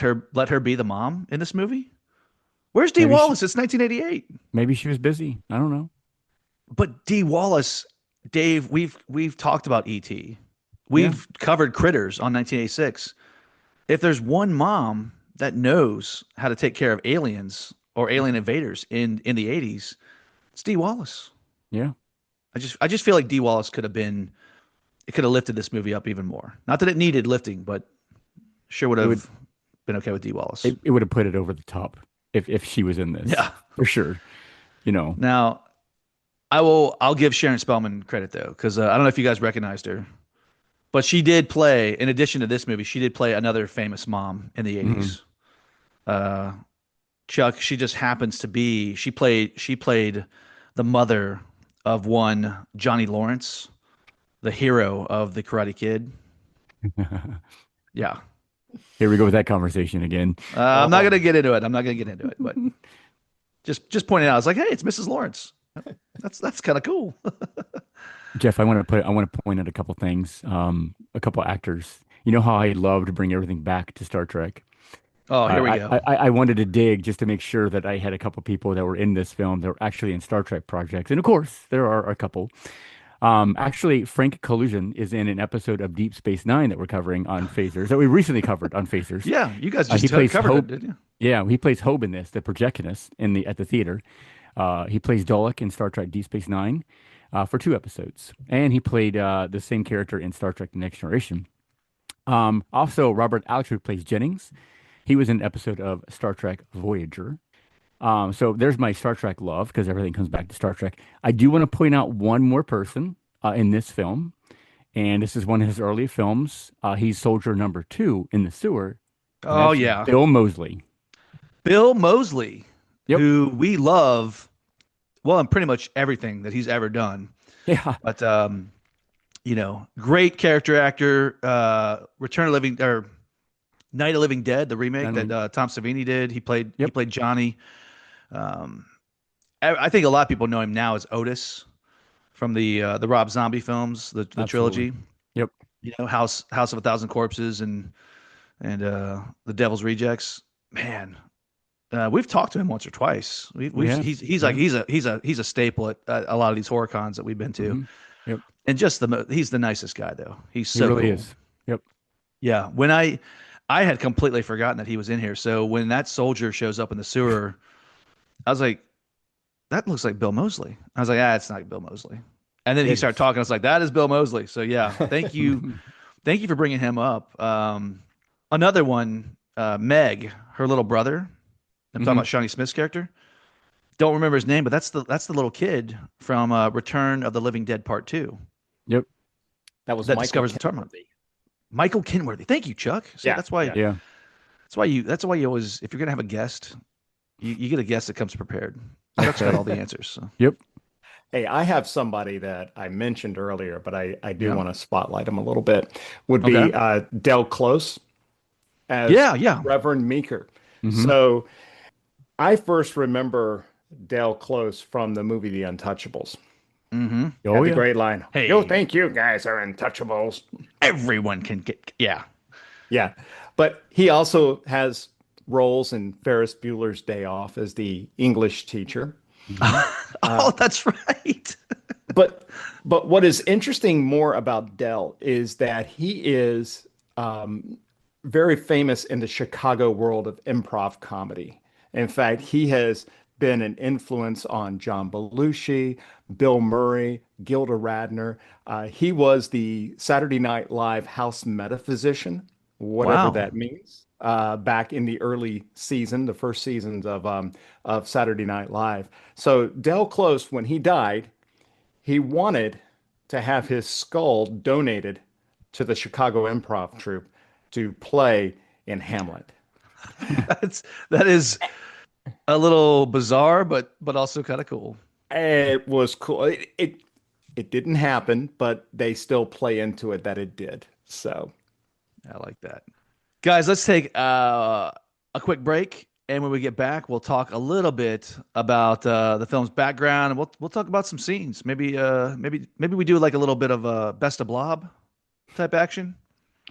her be the mom in this movie? Where's Dee Maybe she, Wallace? It's 1988. maybe she was busy. I don't know. But Dee Wallace, Dave, we've talked about E.T. Yeah. We've covered Critters on 1986. If there's one mom that knows how to take care of aliens or alien invaders in the 80s, it's Dee Wallace. Yeah. I just feel like Dee Wallace it could have lifted this movie up even more. Not that it needed lifting, but sure would It would have been okay with Dee Wallace. it would have put it over the top if she was in this. Yeah. For sure. You know. Now, I'll give Sharon Spellman credit though, because I don't know if you guys recognized her, but she did play, in addition to this movie, she did play another famous mom in the Hmm. 80s. Uh, Chuck, she just happens to be she played the mother of one Johnny Lawrence, the hero of the Karate Kid. Yeah. Here we go with that conversation again. I'm not Oh, gonna get into it. I'm not gonna get into it, but just pointing out, I was like, hey, it's Mrs. Lawrence. That's kind of cool. Jeff, I want to point out a couple things. A couple actors. You know how I love to bring everything back to Star Trek. Oh, here we I, go. I wanted to dig just to make sure that I had a couple people that were in this film that were actually in Star Trek projects. And of course, there are a couple. Actually, Frank Collusion is in an episode of Deep Space Nine that we're covering on Phasers, that we recently covered on Phasers. Yeah, you guys He just plays covered it, Hope. didn't you? Yeah, he plays Hope in this, the projectionist at the theater. He plays Dalek in Star Trek Deep Space Nine for 2 episodes, and he played the same character in Star Trek: The Next Generation. Also, Robert Altrick plays Jennings. He was in an episode of Star Trek Voyager. So there's my Star Trek love because everything comes back to Star Trek. I do want to point out one more person in this film, and this is one of his early films. He's soldier number 2 in the sewer, and Oh that's yeah, Bill Moseley. Bill Moseley, Yep. who we love, well, in pretty much everything that he's ever done. Yeah. But great character actor. Return of Living or Night of Living Dead, the remake that Tom Savini did. He played Johnny. Um, I think a lot of people know him now as Otis from the Rob Zombie films, the trilogy. Yep. House of a Thousand Corpses and The Devil's Rejects. Man, we've talked to him once or twice. He's a staple at a lot of these horror cons that we've been to. Mm-hmm. Yep. And just he's the nicest guy though. He's He so really cool. is. Yep. Yeah, when I had completely forgotten that he was in here. So when that soldier shows up in the sewer, I was like, that looks like Bill Moseley. I was like, it's not Bill Moseley. And then he started talking. I was like, that is Bill Moseley. So yeah, thank you, thank you for bringing him up. Another one, Meg, her little brother. I'm talking about Shawnee Smith's character. Don't remember his name, but that's the little kid from Return of the Living Dead Part 2. Yep. That Michael discovers the terminal. Michael Kenworthy. Thank you, Chuck. See, Yeah, that's why. Yeah. That's why you always, if you're gonna have a guest, you get a guest that comes prepared. Chuck's got all the answers. So. Yep. Hey, I have somebody that I mentioned earlier, but I do want to spotlight him a little bit. Would be Del Close as Reverend Meeker. Mm-hmm. So I first remember Del Close from the movie The Untouchables. Mm-hmm. Had the great line. Hey, you think you guys are untouchables? Everyone can get. Yeah. But he also has roles in Ferris Bueller's Day Off as the English teacher. Oh, that's right. but what is interesting more about Del is that he is very famous in the Chicago world of improv comedy. In fact, he has been an influence on John Belushi, Bill Murray, Gilda Radner. He was the Saturday Night Live house metaphysician, whatever that means, back in the early season, the first seasons of Saturday Night Live. So Del Close, when he died, he wanted to have his skull donated to the Chicago Improv Troupe to play in Hamlet. That is a little bizarre, but also kind of cool. It was cool. It didn't happen, but they still play into it that it did. So I like that. Guys, let's take a quick break, and when we get back, we'll talk a little bit about the film's background, and we'll talk about some scenes. Maybe we do like a little bit of a Best of Blob type action.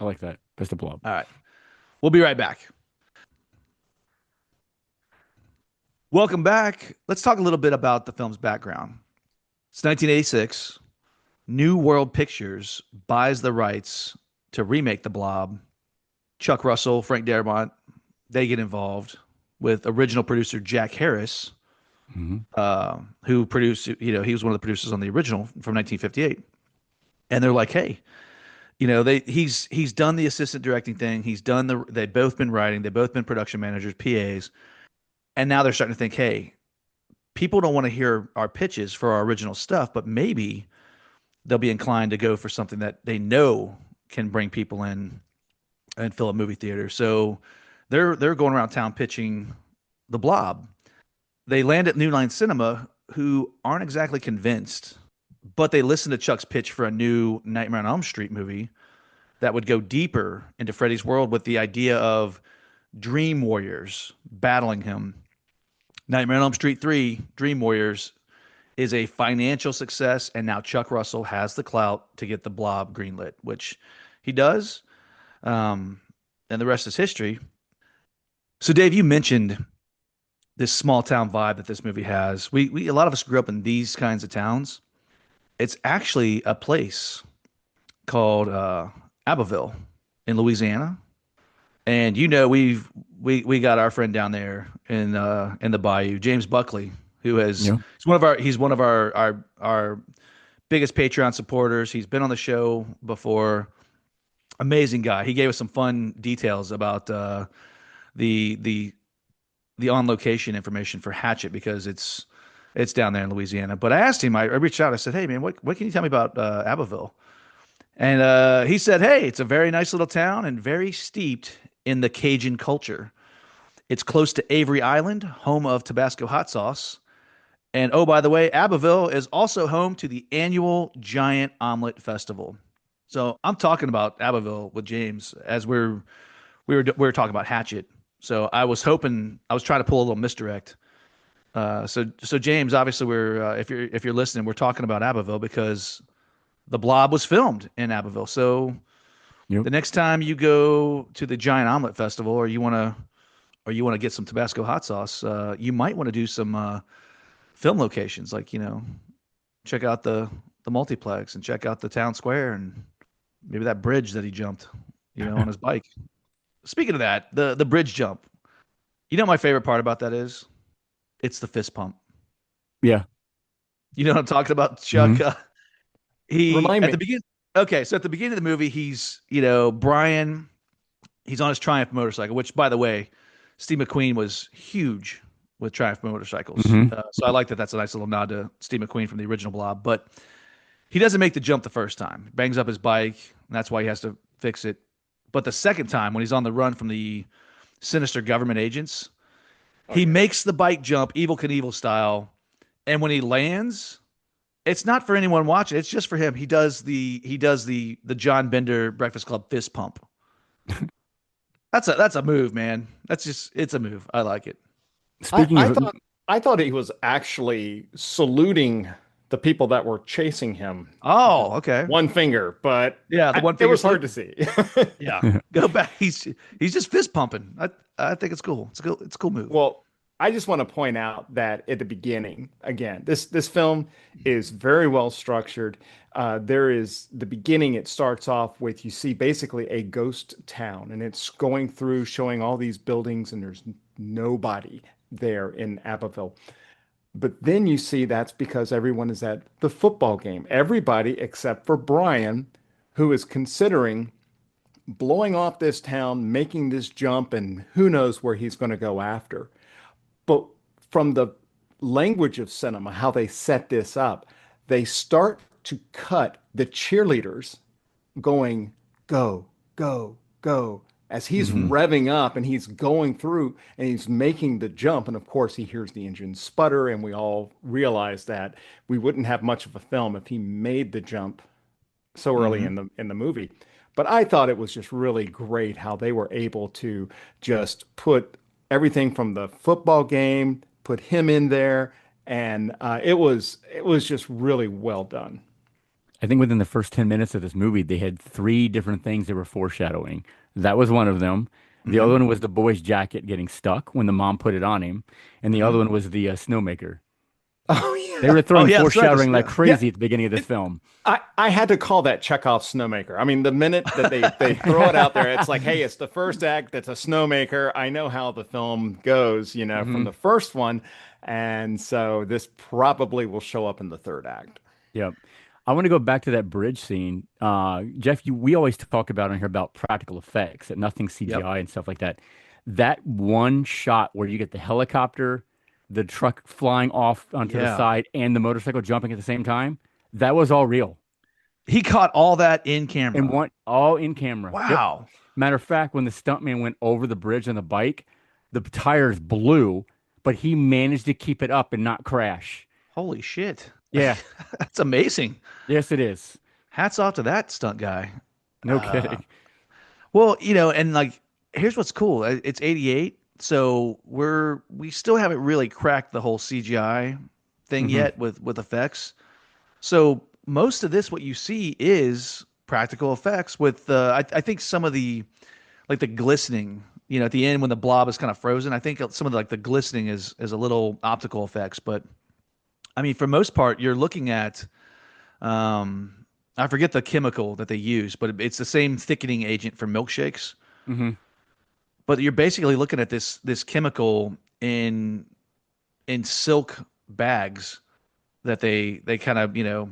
I like that. Best of Blob. All right. We'll be right back. Welcome back. Let's talk a little bit about the film's background. It's 1986. New World Pictures buys the rights to remake The Blob. Chuck Russell, Frank Darabont, they get involved with original producer Jack Harris, who produced, he was one of the producers on the original from 1958. And they're like, hey, he's done the assistant directing thing. They've both been writing. They've both been production managers, PAs. And now they're starting to think, hey, people don't want to hear our pitches for our original stuff, but maybe they'll be inclined to go for something that they know can bring people in and fill a movie theater. So they're going around town pitching The Blob. They land at New Line Cinema, who aren't exactly convinced, but they listen to Chuck's pitch for a new Nightmare on Elm Street movie that would go deeper into Freddy's world with the idea of Dream Warriors battling him. Nightmare on Elm Street 3, Dream Warriors, is a financial success, and now Chuck Russell has the clout to get The Blob greenlit, which he does. And the rest is history. So, Dave, you mentioned this small town vibe that this movie has. We a lot of us grew up in these kinds of towns. It's actually a place called Abbeville in Louisiana. And we got our friend down there in the bayou, James Buckley, who has Yeah. he's one of our biggest Patreon supporters. He's been on the show before. Amazing guy. He gave us some fun details about the the the on location information for Hatchet because it's down there in Louisiana. But I asked him, I reached out, I said, hey man, what can you tell me about Abbeville? And he said, hey, it's a very nice little town and very steeped in the Cajun culture. It's close to Avery Island, home of Tabasco hot sauce. And oh, by the way, Abbeville is also home to the annual Giant Omelet Festival. So I'm talking about Abbeville with James as we were talking about Hatchet. So I was trying to pull a little misdirect. So James, obviously we're if you're listening, we're talking about Abbeville because the Blob was filmed in Abbeville. So Yep. the next time you go to the Giant Omelet Festival, or you want to get some Tabasco hot sauce, you might want to do some film locations, like check out the multiplex and check out the town square and maybe that bridge that he jumped, on his bike. Speaking of that, the bridge jump, my favorite part about that is it's the fist pump. Yeah. You know what I'm talking about, Chuck? Mhm. He Remind at me. the beginning. Okay, so at the beginning of the movie, he's Brian. He's on his Triumph motorcycle, which, by the way, Steve McQueen was huge with Triumph motorcycles. Mhm. So I like that. That's a nice little nod to Steve McQueen from the original Blob. But he doesn't make the jump the first time. Bangs up his bike, and that's why he has to fix it. But the second time, when he's on the run from the sinister government agents, he makes the bike jump, Evil Knievel style. And when he lands, it's not for anyone watching. It's just for him. He does the John Bender Breakfast Club fist pump. That's a move, man. It's a move. I like it. Speaking I of, thought he was actually saluting the people that were chasing him. Oh, okay. One finger, but Yeah, the one it finger was hard to salute. see. Yeah, go back. He's just fist pumping. I think it's cool. It's a cool move. Well, I just want to point out that at the beginning, again, this film is very well structured. There is the beginning. It starts off with you see basically a ghost town, and it's going through showing all these buildings, and there's nobody there in Abbeville. But then you see that's because everyone is at the football game. Everybody except for Brian, who is considering blowing off this town, making this jump, and who knows where he's going to go after. But from the language of cinema, how they set this up, they start to cut the cheerleaders going, go, go, go, as he's Mhm. revving up and he's going through and he's making the jump. And of course, he hears the engine sputter, and we all realize that we wouldn't have much of a film if he made the jump so early Mhm. in the movie. But I thought it was just really great how they were able to just put everything from the football game, put him in there, and it was just really well done. I think within the first 10 minutes of this movie, they had three different things they were foreshadowing. That was one of them. The other Mhm. one was the boy's jacket getting stuck when the mom put it on him. And the other Mhm. one was the snowmaker. Oh They were Oh throwing yeah, that's right. foreshadowing like Yeah. yeah. crazy at the beginning of this film. I had to call that Chekhov's snowmaker. I mean, the minute that they throw it out there, it's like, hey, it's the first act that's a snowmaker. I know how the film goes, from Hmm. the first one. And so this probably will show up in the third act. Yep. I want to go back to that bridge scene. Jeff, we always talk about on here about practical effects, that nothing Yep. CGI and stuff like that. That one shot where you get the helicopter, the truck flying off onto the Yeah. side, and the motorcycle jumping at the same time, that was all real. He caught all that in And camera. one all in camera. Yep. Wow. Matter of fact, when the stuntman went over the bridge on the bike, the tires blew, but he managed to keep it up and not crash. Holy shit. Yeah. That's amazing. Yes, it is. Hats off to that stunt guy. No Uh, kidding. Well, and like, here's what's cool. It's 88, so we still haven't really cracked the whole CGI thing Mhm. yet with effects. So most of this, what you see is practical effects with I think some of the like the glistening, at the end when the blob is kind of frozen. I think some of the glistening is a little optical effects, but I mean, for most part, you're looking at I forget the chemical that they use, but it's the same thickening agent for milkshakes. Hmm. But you're basically looking at this chemical in silk bags that they kind of,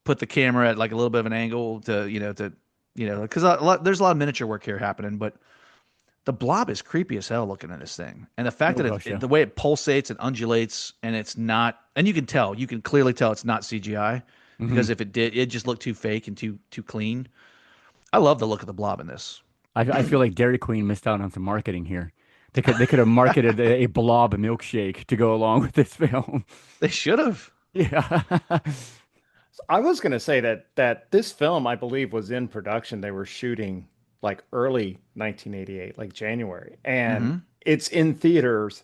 put the camera at like a little bit of an angle because there's a lot of miniature work here happening, but the blob is creepy as hell looking at this thing. And the fact Oh that gosh, yeah. the way it pulsates and undulates and it's not, and you can clearly tell it's not CGI Hmm. because if it did, it just looked too fake and too clean. I love the look of the blob in this. I feel like Dairy Queen missed out on some marketing here. They could have marketed a blob milkshake to go along with this film. They should have. Yeah. I was going to say that this film, I believe, was in production. They were shooting like early 1988, like January, and Hmm. it's in theaters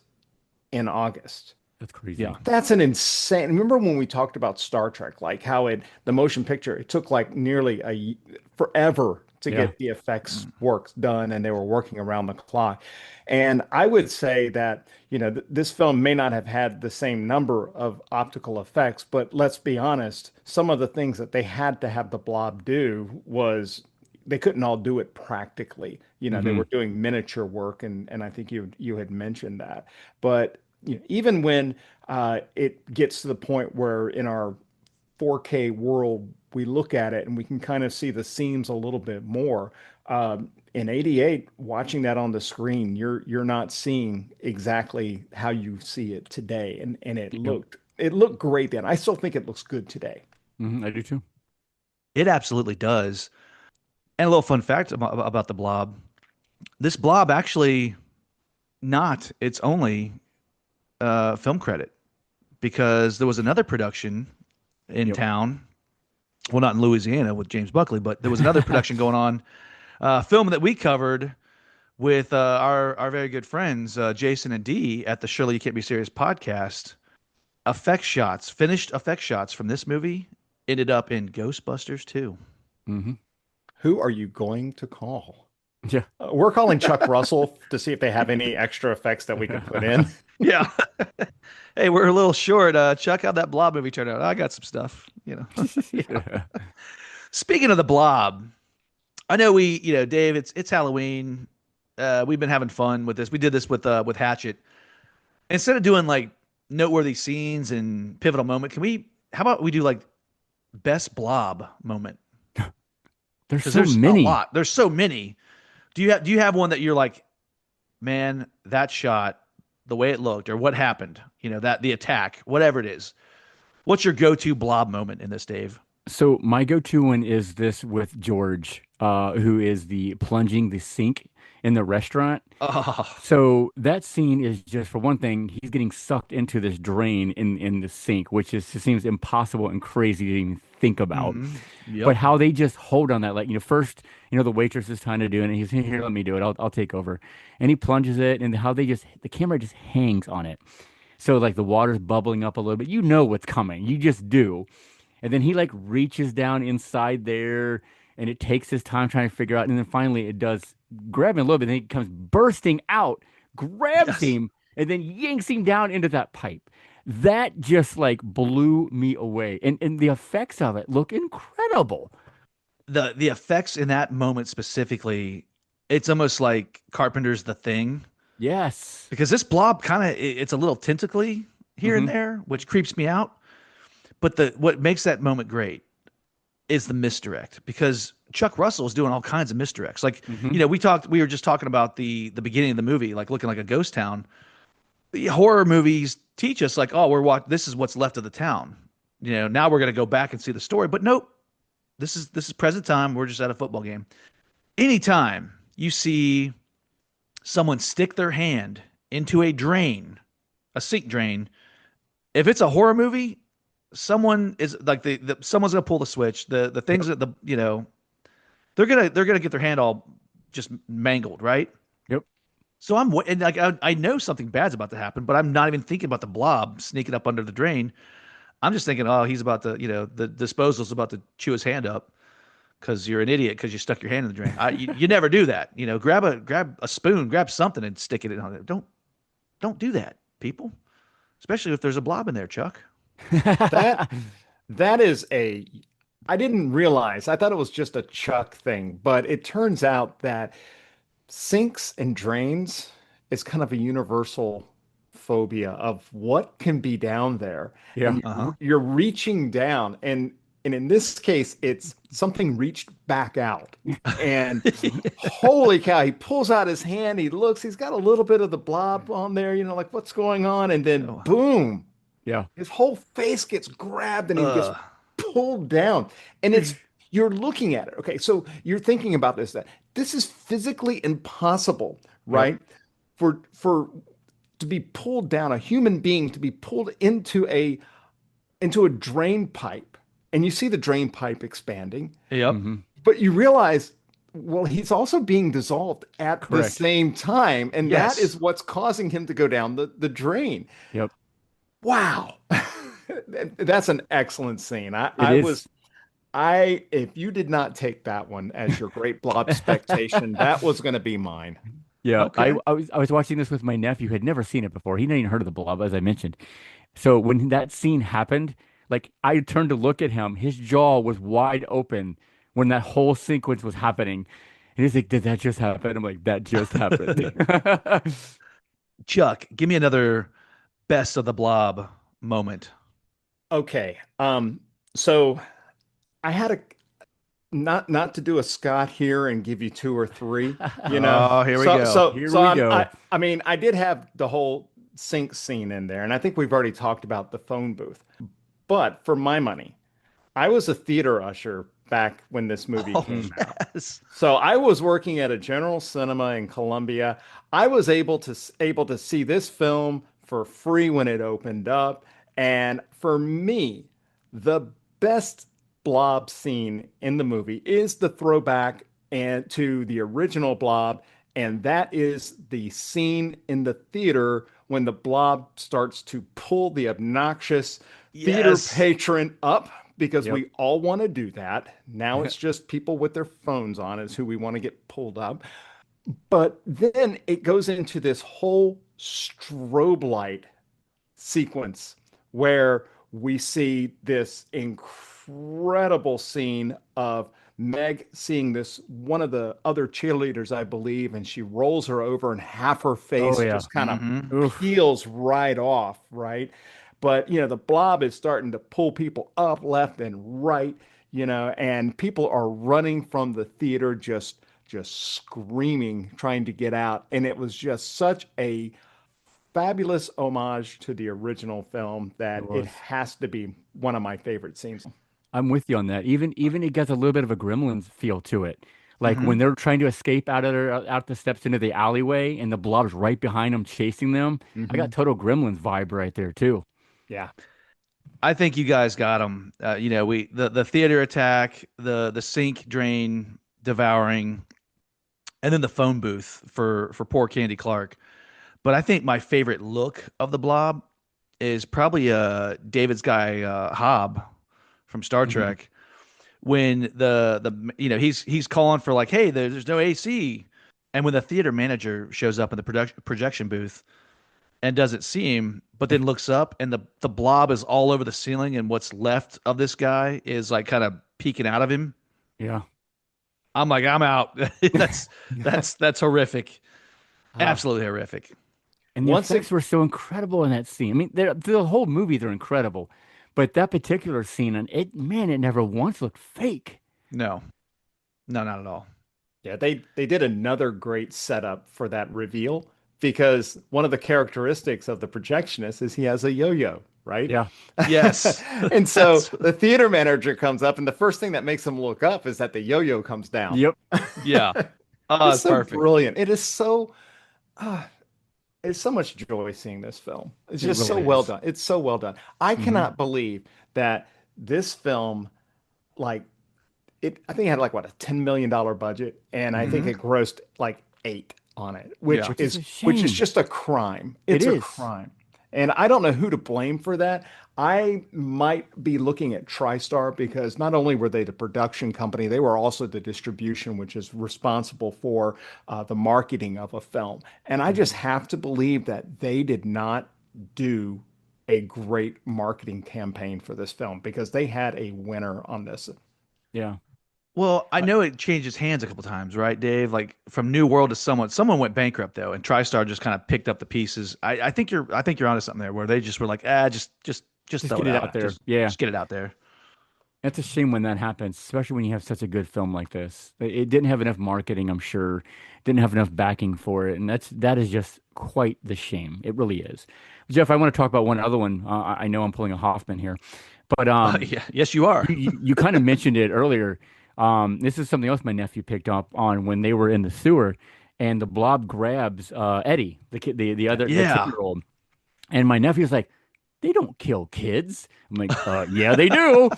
in August. That's crazy. Yeah. That's an insane. Remember when we talked about Star Trek, like how the motion picture, it took like nearly forever to Yeah. get the effects work done, and they were working around the clock. And I would say that, this film may not have had the same number of optical effects, but let's be honest, some of the things that they had to have the blob do was they couldn't all do it practically. They Hmm. were doing miniature work, and I think you had mentioned that. But even when it gets to the point where in our 4K world we look at it and we can kind of see the seams a little bit more. In '88, watching that on the screen, you're not seeing exactly how you see it today, and Yep. it looked great then. I still think it looks good today. I do too. It absolutely does. And a little fun fact about the blob. This blob actually not its only film credit because there was another production in Yep. town. Well, not in Louisiana with James Buckley, but there was another production going on, film that we covered with our very good friends Jason and Dee at the Surely You Can't Be Serious podcast. Finished effect shots from this movie ended up in Ghostbusters 2. Hmm. Who are you going to call? Yeah. We're calling Chuck Russell to see if they have any extra effects that we can put in. Yeah. Hey, we're a little short. Chuck, how'd that Blob movie turn out? I got some stuff. Yeah. Speaking of the Blob, I know Dave, it's Halloween. We've been having fun with this. We did this with Hatchet. Instead of doing like noteworthy scenes and pivotal moment, how about we do like best Blob moment? There's Because so there's a many. lot. There's so many. Do you have one that you're like, man, that shot, the way it looked, or what happened, that the attack, whatever it is. What's your go-to Blob moment in this, Dave? So my go-to one is this with George, who is the plunging the sink in the restaurant. Oh, So that scene is just for one thing, he's getting sucked into this drain in the sink, which just seems impossible and crazy to even think about. yep. But how they just hold on that, like, first, the waitress is trying to do it, and he's here, let me do it, I'll take over, and he plunges it, and how the camera just hangs on it. So like the water's bubbling up a little bit, you know what's coming, you just do, and then he like reaches down inside there, and it takes his time trying to figure out, and then finally it does grab him a little bit, and he comes bursting out, grabs Yes. him, and then yanks him down into that pipe. That just like blew me away. And the effects of it look incredible. The effects in that moment specifically, it's almost like Carpenter's The Thing Yes. because this blob kind of it's a little tentacly here and Hmm. there, which creeps me out. But the what makes that moment great is the misdirect because Chuck Russell is doing all kinds of misdirects. Like, Hmm. we were just talking about the beginning of the movie, like looking like a ghost town. The horror movies teach us like, oh, this is what's left of the town. Now we're gonna go back and see the story. But nope, this is present time. We're just at a football game. Anytime you see someone stick their hand into a drain, a sink drain, if it's a horror movie, someone is like someone's gonna pull the switch. The things Yep. that they're gonna get their hand all just mangled, right? Yep. So and like I know something bad's about to happen, but I'm not even thinking about the blob sneaking up under the drain. I'm just thinking, oh, he's about to, the disposal's about to chew his hand up because you're an idiot because you stuck your hand in the drain. You never do that. Grab a spoon, grab something and stick it in on it. Don't do that, people. Especially if there's a blob in there, Chuck. That that is a I didn't realize. I thought it was just a Chuck thing, but it turns out that sinks and drains is kind of a universal claustrophobia of what can be down there, Yeah. and Uh-huh. you're reaching down, and in this case, it's something reached back out, and holy cow, he pulls out his hand, he looks, he's got a little bit of the blob on there, like what's going on, and then Oh, boom, Yeah. his whole face gets grabbed and he gets uh, pulled down. And you're looking at it. Okay, so you're thinking about this, that this is physically impossible, Yep. right? For to be pulled down, a human being to be pulled into a drain pipe. And you see the drain pipe expanding, yep. Hmm. but you realize, well, he's also being dissolved at the Correct. same time. And that is Yes. what's causing him to go down the drain. Yep. Wow. That's an excellent scene. It is. If you did not take that one as your great blob expectation, that was going to be mine. Yeah. I, Okay. I was I was watching this with my nephew who had never seen it before. He hadn't even heard of the Blob, as I mentioned. So when that scene happened, like I turned to look at him, his jaw was wide open when that whole sequence was happening. And he's like, "Did that just happen?" I'm like, "That just happened." Chuck, give me another best of the blob moment. Okay. So I had a not to do a Scott here and give you two or three, you know. Oh, here we So go. so Here so we I'm, go. I mean, I did have the whole sink scene in there, and I think we've already talked about the phone booth. But for my money, I was a theater usher back when this movie Oh, came Mm. out. yes. So I was working at a General Cinema in Columbia. I was able to see this film for free when it opened up, and for me, the best Blob scene in the movie is the throwback and to the original Blob, and that is the scene in the theater when the Blob starts to pull the obnoxious theater Yes. patron up because Yep. we all want to do that. Now it's just people with their phones on is who we want to get pulled up. But then it goes into this whole strobe light sequence where we see this incredible scene of Meg seeing this one of the other cheerleaders, I believe, and she rolls her over and half her Oh face yeah. just kind of Hmm. Oof. peels right off, right? But the blob is starting to pull people up left and right, and people are running from the theater just screaming, trying to get out. And it was just such a fabulous homage to the original film It that it was. has to be one of my favorite scenes. I'm with you on that. Even it gets a little bit of a Gremlins feel to it. Like when Hmm. they're trying to escape out the steps into the alleyway and the blob's right behind them chasing them. I got Hmm. total Gremlins vibe right there too. Yeah. I think you guys got them. We the theater attack, the sink drain devouring, and then the phone booth for poor Candy Clark. But I think my favorite look of the blob is probably David's guy Hobb from Star Hmm. Trek when he's calling for like, hey, there's no AC, and when the theater manager shows up in the projection booth and doesn't see him, but then looks up and the blob is all over the ceiling, and what's left of this guy is like kind of peeking out of him. Yeah. I'm like, I'm out. That's horrific, Ah, absolutely horrific. and the Once effects it were so incredible in that scene. I mean, the whole movie they're incredible, but that particular scene and it, man, it never once looked fake. No, no, not at all. Yeah, they did another great setup for that reveal because one of the characteristics of the projectionist is he has a yo-yo, right? Yeah. Yes, And so that's the theater manager comes up, and the first thing that makes him look up is that the yo-yo comes down. Yep. yeah. Oh, It's it's so perfect. brilliant. Uh, it's so much joy seeing this film. It's It just so really well is. done. It's so well done. I Hmm. cannot believe that this film, like I think it had like what, a $10 million budget, and I think Hmm. it grossed like eight on it, Yeah. Which is a which is shame. just a crime. It It's a is. crime. And I don't know who to blame for that. I might be looking at TriStar because not only were they the production company, they were also the distribution, which is responsible for the marketing of a film. And I just Mhm. have to believe that they did not do a great marketing campaign for this film because they had a winner on this. Yeah. Well, I know it changes hands a couple times, right, Dave? Like from New World to someone went bankrupt though, and TriStar just kind of picked up the pieces. I think you're onto something there, where they just were like, just Just throw get it it out, out there. Yeah. just get it out there. That's a shame when that happens, especially when you have such a good film like this. It didn't have enough marketing, I'm sure. Didn't have enough backing for it, and that is just quite the shame. It really is. Jeff, I want to talk about one other one. I know I'm pulling a Hoffman here, but Yeah, yes, you are. you kind of mentioned it earlier. This is something else my nephew picked up on when they were in the sewer, and the blob grabs Eddie, the kid, the Yeah, 10-year-old, and my nephew's like, they don't kill kids. I'm like, yeah, they do.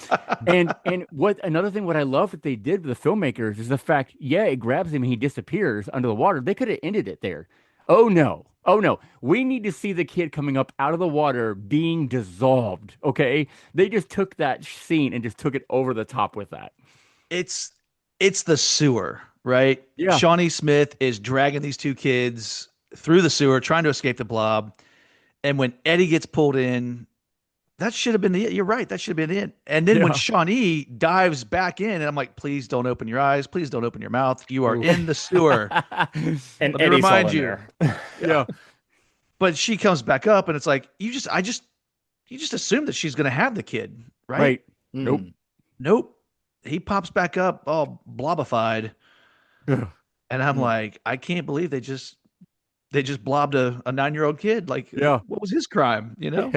And what another thing, what I love that they did with the filmmakers is the fact, yeah, it grabs him and he disappears under the water. They could have ended it there. Oh no. Oh no. We need to see the kid coming up out of the water being dissolved. Okay. They just took that scene and just took it over the top with that. it's it's the sewer, right? Yeah. Shawnee Smith is dragging these two kids through the sewer, trying to escape the blob, and when Eddie gets pulled in, that should have been the it. You're right. That should have been it. And then when Yeah. Shawnee dives back in, and I'm like, please don't open your eyes. Please don't open your mouth. You are Ooh. in the sewer. And Let me Eddie's all remind in you. there. Yeah. But she comes back up, and it's like, you just assume that she's going to have the kid, right? Right. Nope. Mm. Nope. He pops back up all blobified. Ugh. And I'm Mm. like, I can't believe they just blobbed a 9-year-old kid. Like, Yeah. what was his crime? You know,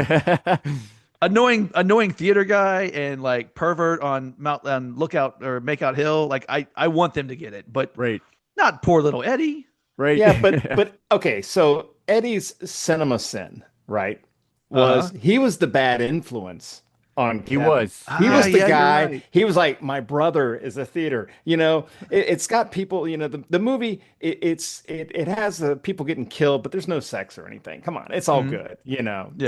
annoying theater guy and like pervert on Lookout or Makeout Hill. Like, I want them to get it, but Right. not poor little Eddie. Right. Yeah, but okay, so Eddie's cinema sin, right? Uh-huh. Was he was the bad influence on He Kevin. was. He Ah, was the yeah, you're guy. right. He was like, my brother is a theater. It's got people. The movie. It has people getting killed, but there's no sex or anything. Come on, it's all Mhm. good.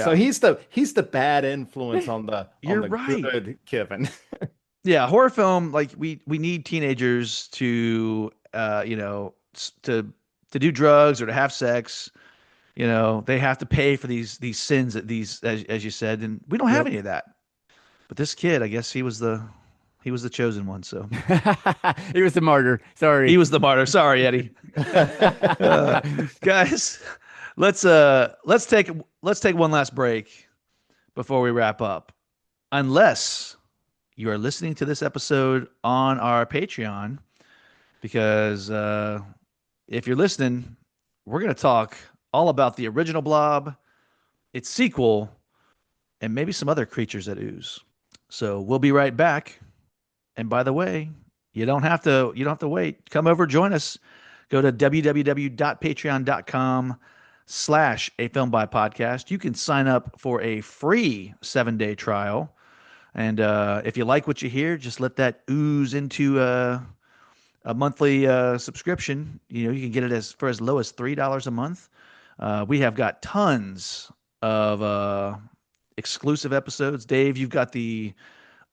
So Yeah, he's the bad influence on you're the right. good Kevin. Yeah, horror film. Like we need teenagers to to do drugs or to have sex. They have to pay for these sins that these as you said, and we don't have Yep. any of that. But this kid, I guess he was the chosen one. So He was a martyr. he Sorry. was the martyr. Sorry, Eddie. Uh, guys, let's take one last break before we wrap up. Unless you are listening to this episode on our Patreon, because if you're listening, we're going to talk all about the original Blob, its sequel, and maybe some other creatures that ooze. So we'll be right back. And by the way, you don't have to wait. Come over, join us. Go to www.patreon.com/a film by podcast. You can sign up for a free 7-day trial. And if you like what you hear, just let that ooze into a monthly subscription. You can get it for as low as $3 a month. We have got tons of exclusive episodes. Dave, you've got a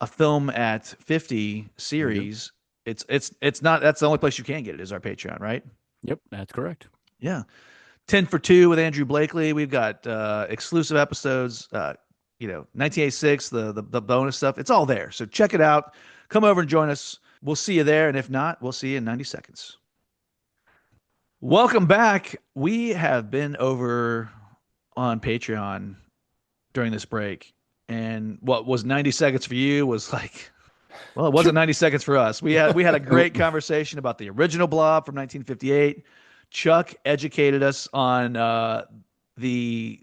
film at 50 Yep. series. It's not, that's the only place you can get it is our Patreon, right? Yep, that's correct. Yeah. 10 for 2 with Andrew Blakely. We've got exclusive episodes, 1986, the bonus stuff. It's all there. So check it out. Come over and join us. We'll see you there. And if not, we'll see you in 90 seconds. Welcome back. We have been over on Patreon during this break. And what was 90 seconds for you was like, well, it wasn't 90 seconds for us. We had a great conversation about the original Blob from 1958. Chuck educated us on the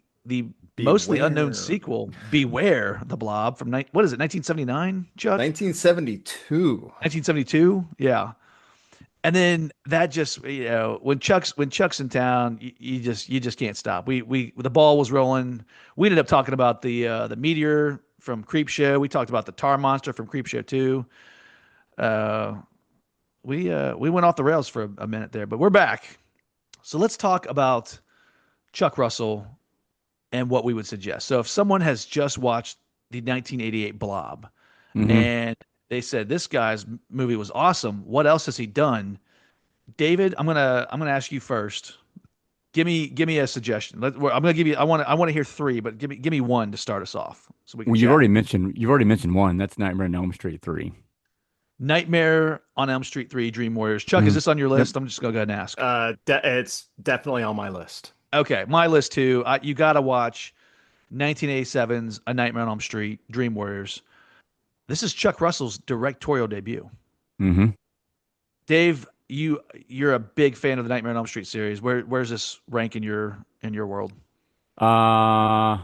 mostly unknown Beware. sequel, Beware the Blob from what is it, 1979, Chuck? 1972. 1972? Yeah. And then that just, when Chuck's in town, you just can't stop. The ball was rolling. We ended up talking about the meteor from Creepshow. We talked about the tar monster from Creepshow 2. We went off the rails for a minute there, but we're back. So let's talk about Chuck Russell and what we would suggest. So if someone has just watched the 1988 Blob Hmm. and they said this guy's movie was awesome, what else has he done? David, I'm gonna ask you first. Give me a suggestion. I'm gonna give you. I want to hear three, but give me one to start us off, so we can Well, chat. you've already mentioned one. That's Nightmare on Elm Street 3. Nightmare on Elm Street 3, Dream Warriors. Chuck, is Mhm. this on your Yep. list? I'm just gonna go ahead and ask. It's definitely on my list. Okay, my list too. You got to watch 1987's A Nightmare on Elm Street, Dream Warriors. This is Chuck Russell's directorial debut. Hmm. Dave, you're a big fan of the Nightmare on Elm Street series. Where's this rank in your world? Uh,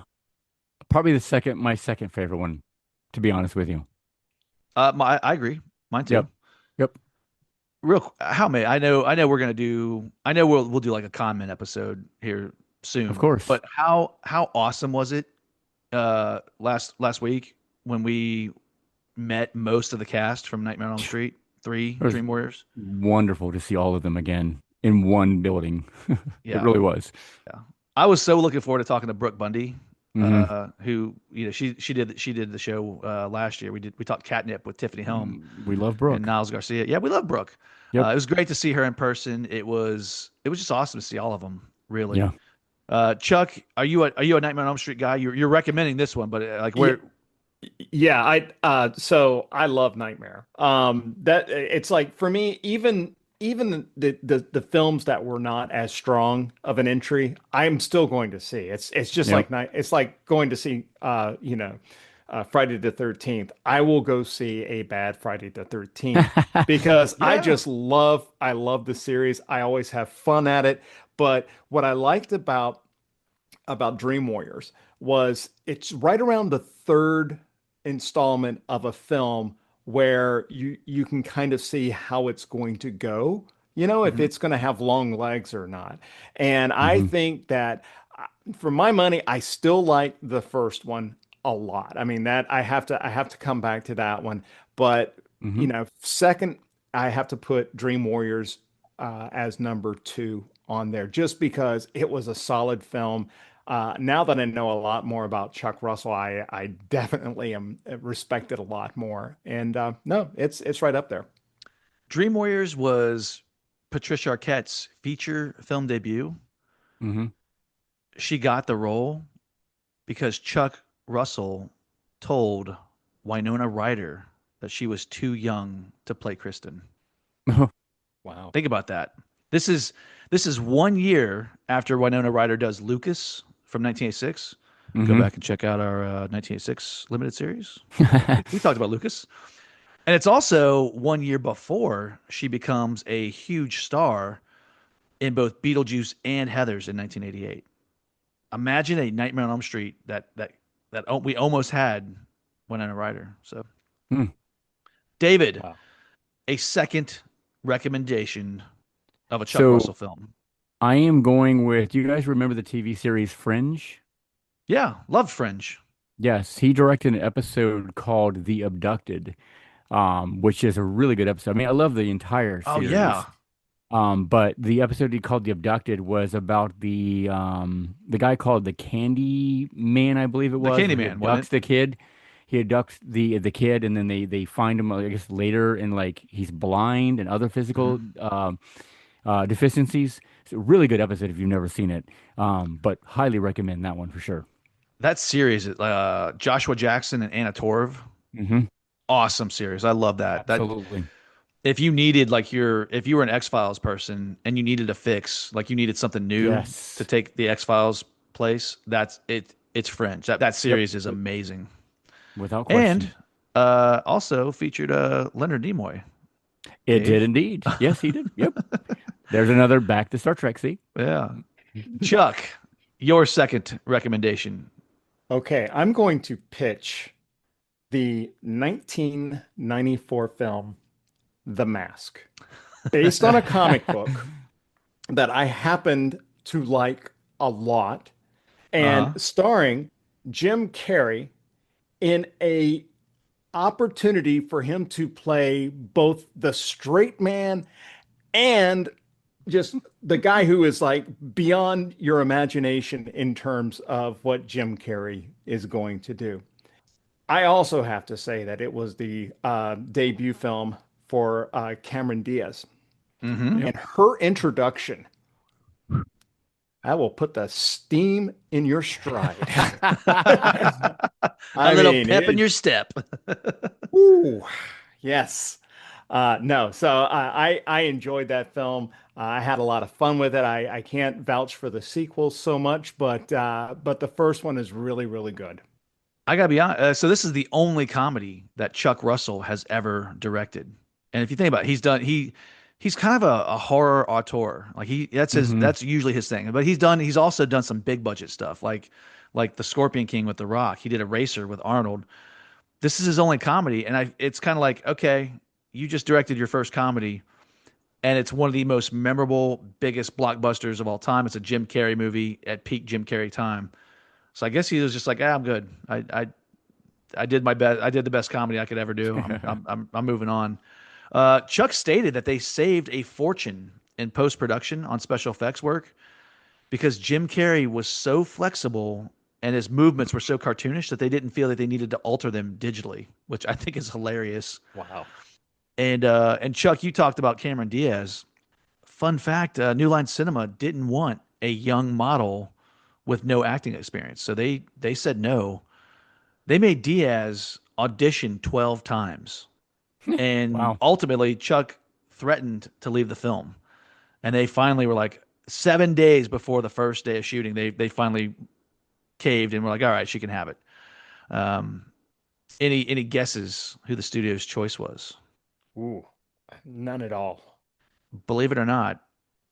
Probably my second favorite one, to be honest with you. I agree. Mine too. Yep. Yep. How many? I know we're gonna do. I know we'll do like a comment episode here Of soon. course. But how awesome was it last week when we met most of the cast from Nightmare on Elm Street 3, It was Dream Warriors? wonderful to see all of them again in one building. It Yeah, really was. yeah. I was so looking forward to talking to Brooke Bundy, Hmm. who she did the show last year. We talked catnip with Tiffany Helm We love and Brooke. Niles Garcia. Yeah, we love Brooke. Yep. It was great to see her in person. It was just awesome to see all of them. Really. Yeah. Chuck, are you a Nightmare on Elm Street guy? You're recommending this one, but like Yeah, where? yeah, so I love Nightmare. That it's like for me, even the films that were not as strong of an entry, I'm still going to see. It's just Yep. like night. It's like going to see Friday the 13th. I will go see a bad Friday the 13th because Yeah. I love the series. I always have fun at it. But what I liked about Dream Warriors was it's right around the third installment of a film where you can kind of see how it's going to go, if Mhm. it's going to have long legs or not. And I Hmm. think that for my money, I still like the first one a lot. I mean that I have to come back to that one, but Hmm. second, I have to put Dream Warriors as number two on there just because it was a solid film. Now that I know a lot more about Chuck Russell, I definitely am respect it a lot more. And no, it's right up there. Dream Warriors was Patricia Arquette's feature film debut. Hmm. She got the role because Chuck Russell told Winona Ryder that she was too young to play Kristen. Wow. Think about that. This is this is 1 year after Winona Ryder does Lucas from 1986. Go Hmm. back and check out our 1986 limited series. We talked about Lucas. And it's also 1 year before she becomes a huge star in both Beetlejuice and Heathers in 1988. Imagine a Nightmare on Elm Street that we almost had Winona Ryder. So, David, Wow. a second recommendation of a Chuck So Russell film. I am going with, do you guys remember the TV series Fringe? Yeah, loved Fringe. Yes, he directed an episode called The Abducted, which is a really good episode. I mean, I love the entire Oh series. yeah, But the episode he called The Abducted was about the guy called the Candy Man, I believe it the was, where he Candyman, wasn't abducts it? the kid. He abducts the kid, and then they find him, I guess, later, and like he's blind and other physical Hmm. deficiencies. It's a really good episode if you've never seen it. But highly recommend that one for sure. That series, Joshua Jackson and Anna Torv, Hmm. awesome series. I love that. That Absolutely. if you needed if you were an X-Files person and you needed a fix, like you needed something new to Yes. take the X-Files place, that's it. It's Fringe. That Yep. series is amazing. Without And question. also featured Leonard Nimoy. It did Dave, indeed. Yes, he did. Yep. There's another back to Star Trek. See? yeah. Chuck, your second recommendation. Okay, I'm going to pitch the 1994 film The Mask, based on a comic book that I happened to like a lot, and Uh-huh. starring Jim Carrey in a opportunity for him to play both the straight man and just the guy who is like beyond your imagination in terms of what Jim Carrey is going to do. I also have to say that it was the debut film for Cameron Diaz, Mm-hmm. Yep. and her introduction. I will put the steam in your stride. A I little mean, pep in your step. ooh, yes. No, so I enjoyed that film. I had a lot of fun with it. I can't vouch for the sequel so much, but the first one is really, really good. I gotta be honest. So this is the only comedy that Chuck Russell has ever directed. And if you think about it, he's kind of a horror auteur. Like Hmm. that's usually his thing. But he's also done some big budget stuff like The Scorpion King with The Rock. He did Eraser with Arnold. This is his only comedy, and it's kind of like, okay, you just directed your first comedy, and it's one of the most memorable, biggest blockbusters of all time. It's a Jim Carrey movie at peak Jim Carrey time. So I guess he was just like, I'm good. I did my best. I did the best comedy I could ever do. I'm moving on. Chuck stated that they saved a fortune in post production on special effects work because Jim Carrey was so flexible and his movements were so cartoonish that they didn't feel that they needed to alter them digitally, which I think is hilarious. Wow. And Chuck, you talked about Cameron Diaz. Fun fact: New Line Cinema didn't want a young model with no acting experience, so they said no. They made Diaz audition 12 times. And Wow. ultimately, Chuck threatened to leave the film. And they finally were like 7 days before the first day of shooting, they finally caved and were like, all right, she can have it. Um, any guesses who the studio's choice was? Ooh, none at all. Believe it or not,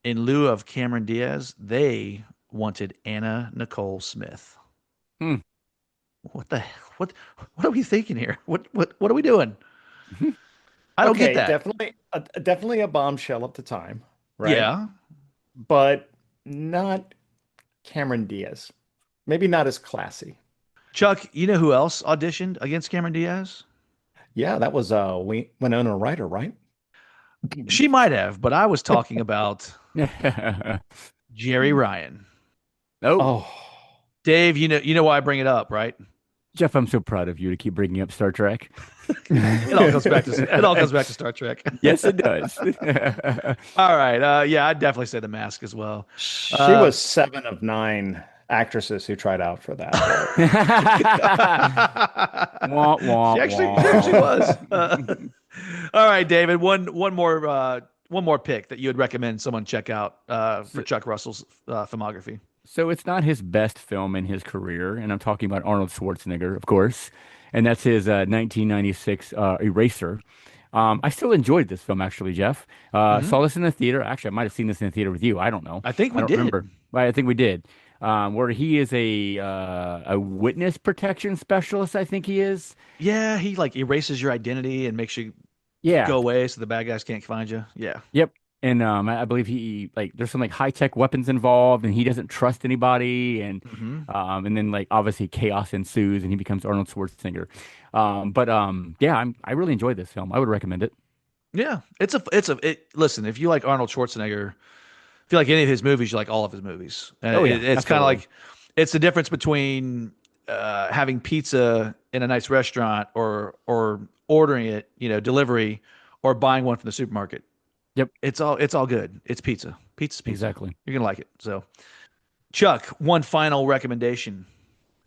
in lieu of Cameron Diaz, they wanted Anna Nicole Smith. Hmm. What the what are we thinking here? What are we doing? I don't get Okay, that. definitely a bombshell at the time, right? Yeah. But not Cameron Diaz. Maybe not as classy. Chuck, you know who else auditioned against Cameron Diaz? Yeah, that was Winona Ryder, right? She might have, but I was talking about Jerry Ryan. Oh, Oh, Dave, you know why I bring it up, right? Jeff, I'm so proud of you to keep bringing up Star Trek. It all comes back to Star Trek. Yes, it does. All right. Yeah, I'd definitely say the mask as well. she Uh, was seven of nine actresses who tried out for that role. Wah, wah, she actually wah. was. All right, David. One more pick that you would recommend someone check out for So, Chuck Russell's filmography. so it's not his best film in his career, and I'm talking about Arnold Schwarzenegger, of course, and that's his 1996 Eraser. I still enjoyed this film, actually, Jeff. Hmm. Saw this in the theater. Actually, I might have seen this in the theater with you. I don't know. I think I we don't did. remember. But I think we did. Where he is a witness protection specialist, I think he is. Yeah, he like erases your identity and makes you Yeah. go away so the bad guys can't find you. Yeah. Yep. And I believe he like there's some like high tech weapons involved, and he doesn't trust anybody, Hmm. and then like obviously chaos ensues, and he becomes Arnold Schwarzenegger. But yeah, I really enjoyed this film. I would recommend it. Yeah. Listen, if you like Arnold Schwarzenegger, if you like any of his movies, you like all of his movies. Oh yeah, It's kind of absolutely. like it's the difference between having pizza in a nice restaurant or ordering it, delivery, or buying one from the supermarket. Yep, It's all good. It's pizza. Pizza's pizza. exactly. You're gonna like it. So, Chuck, one final recommendation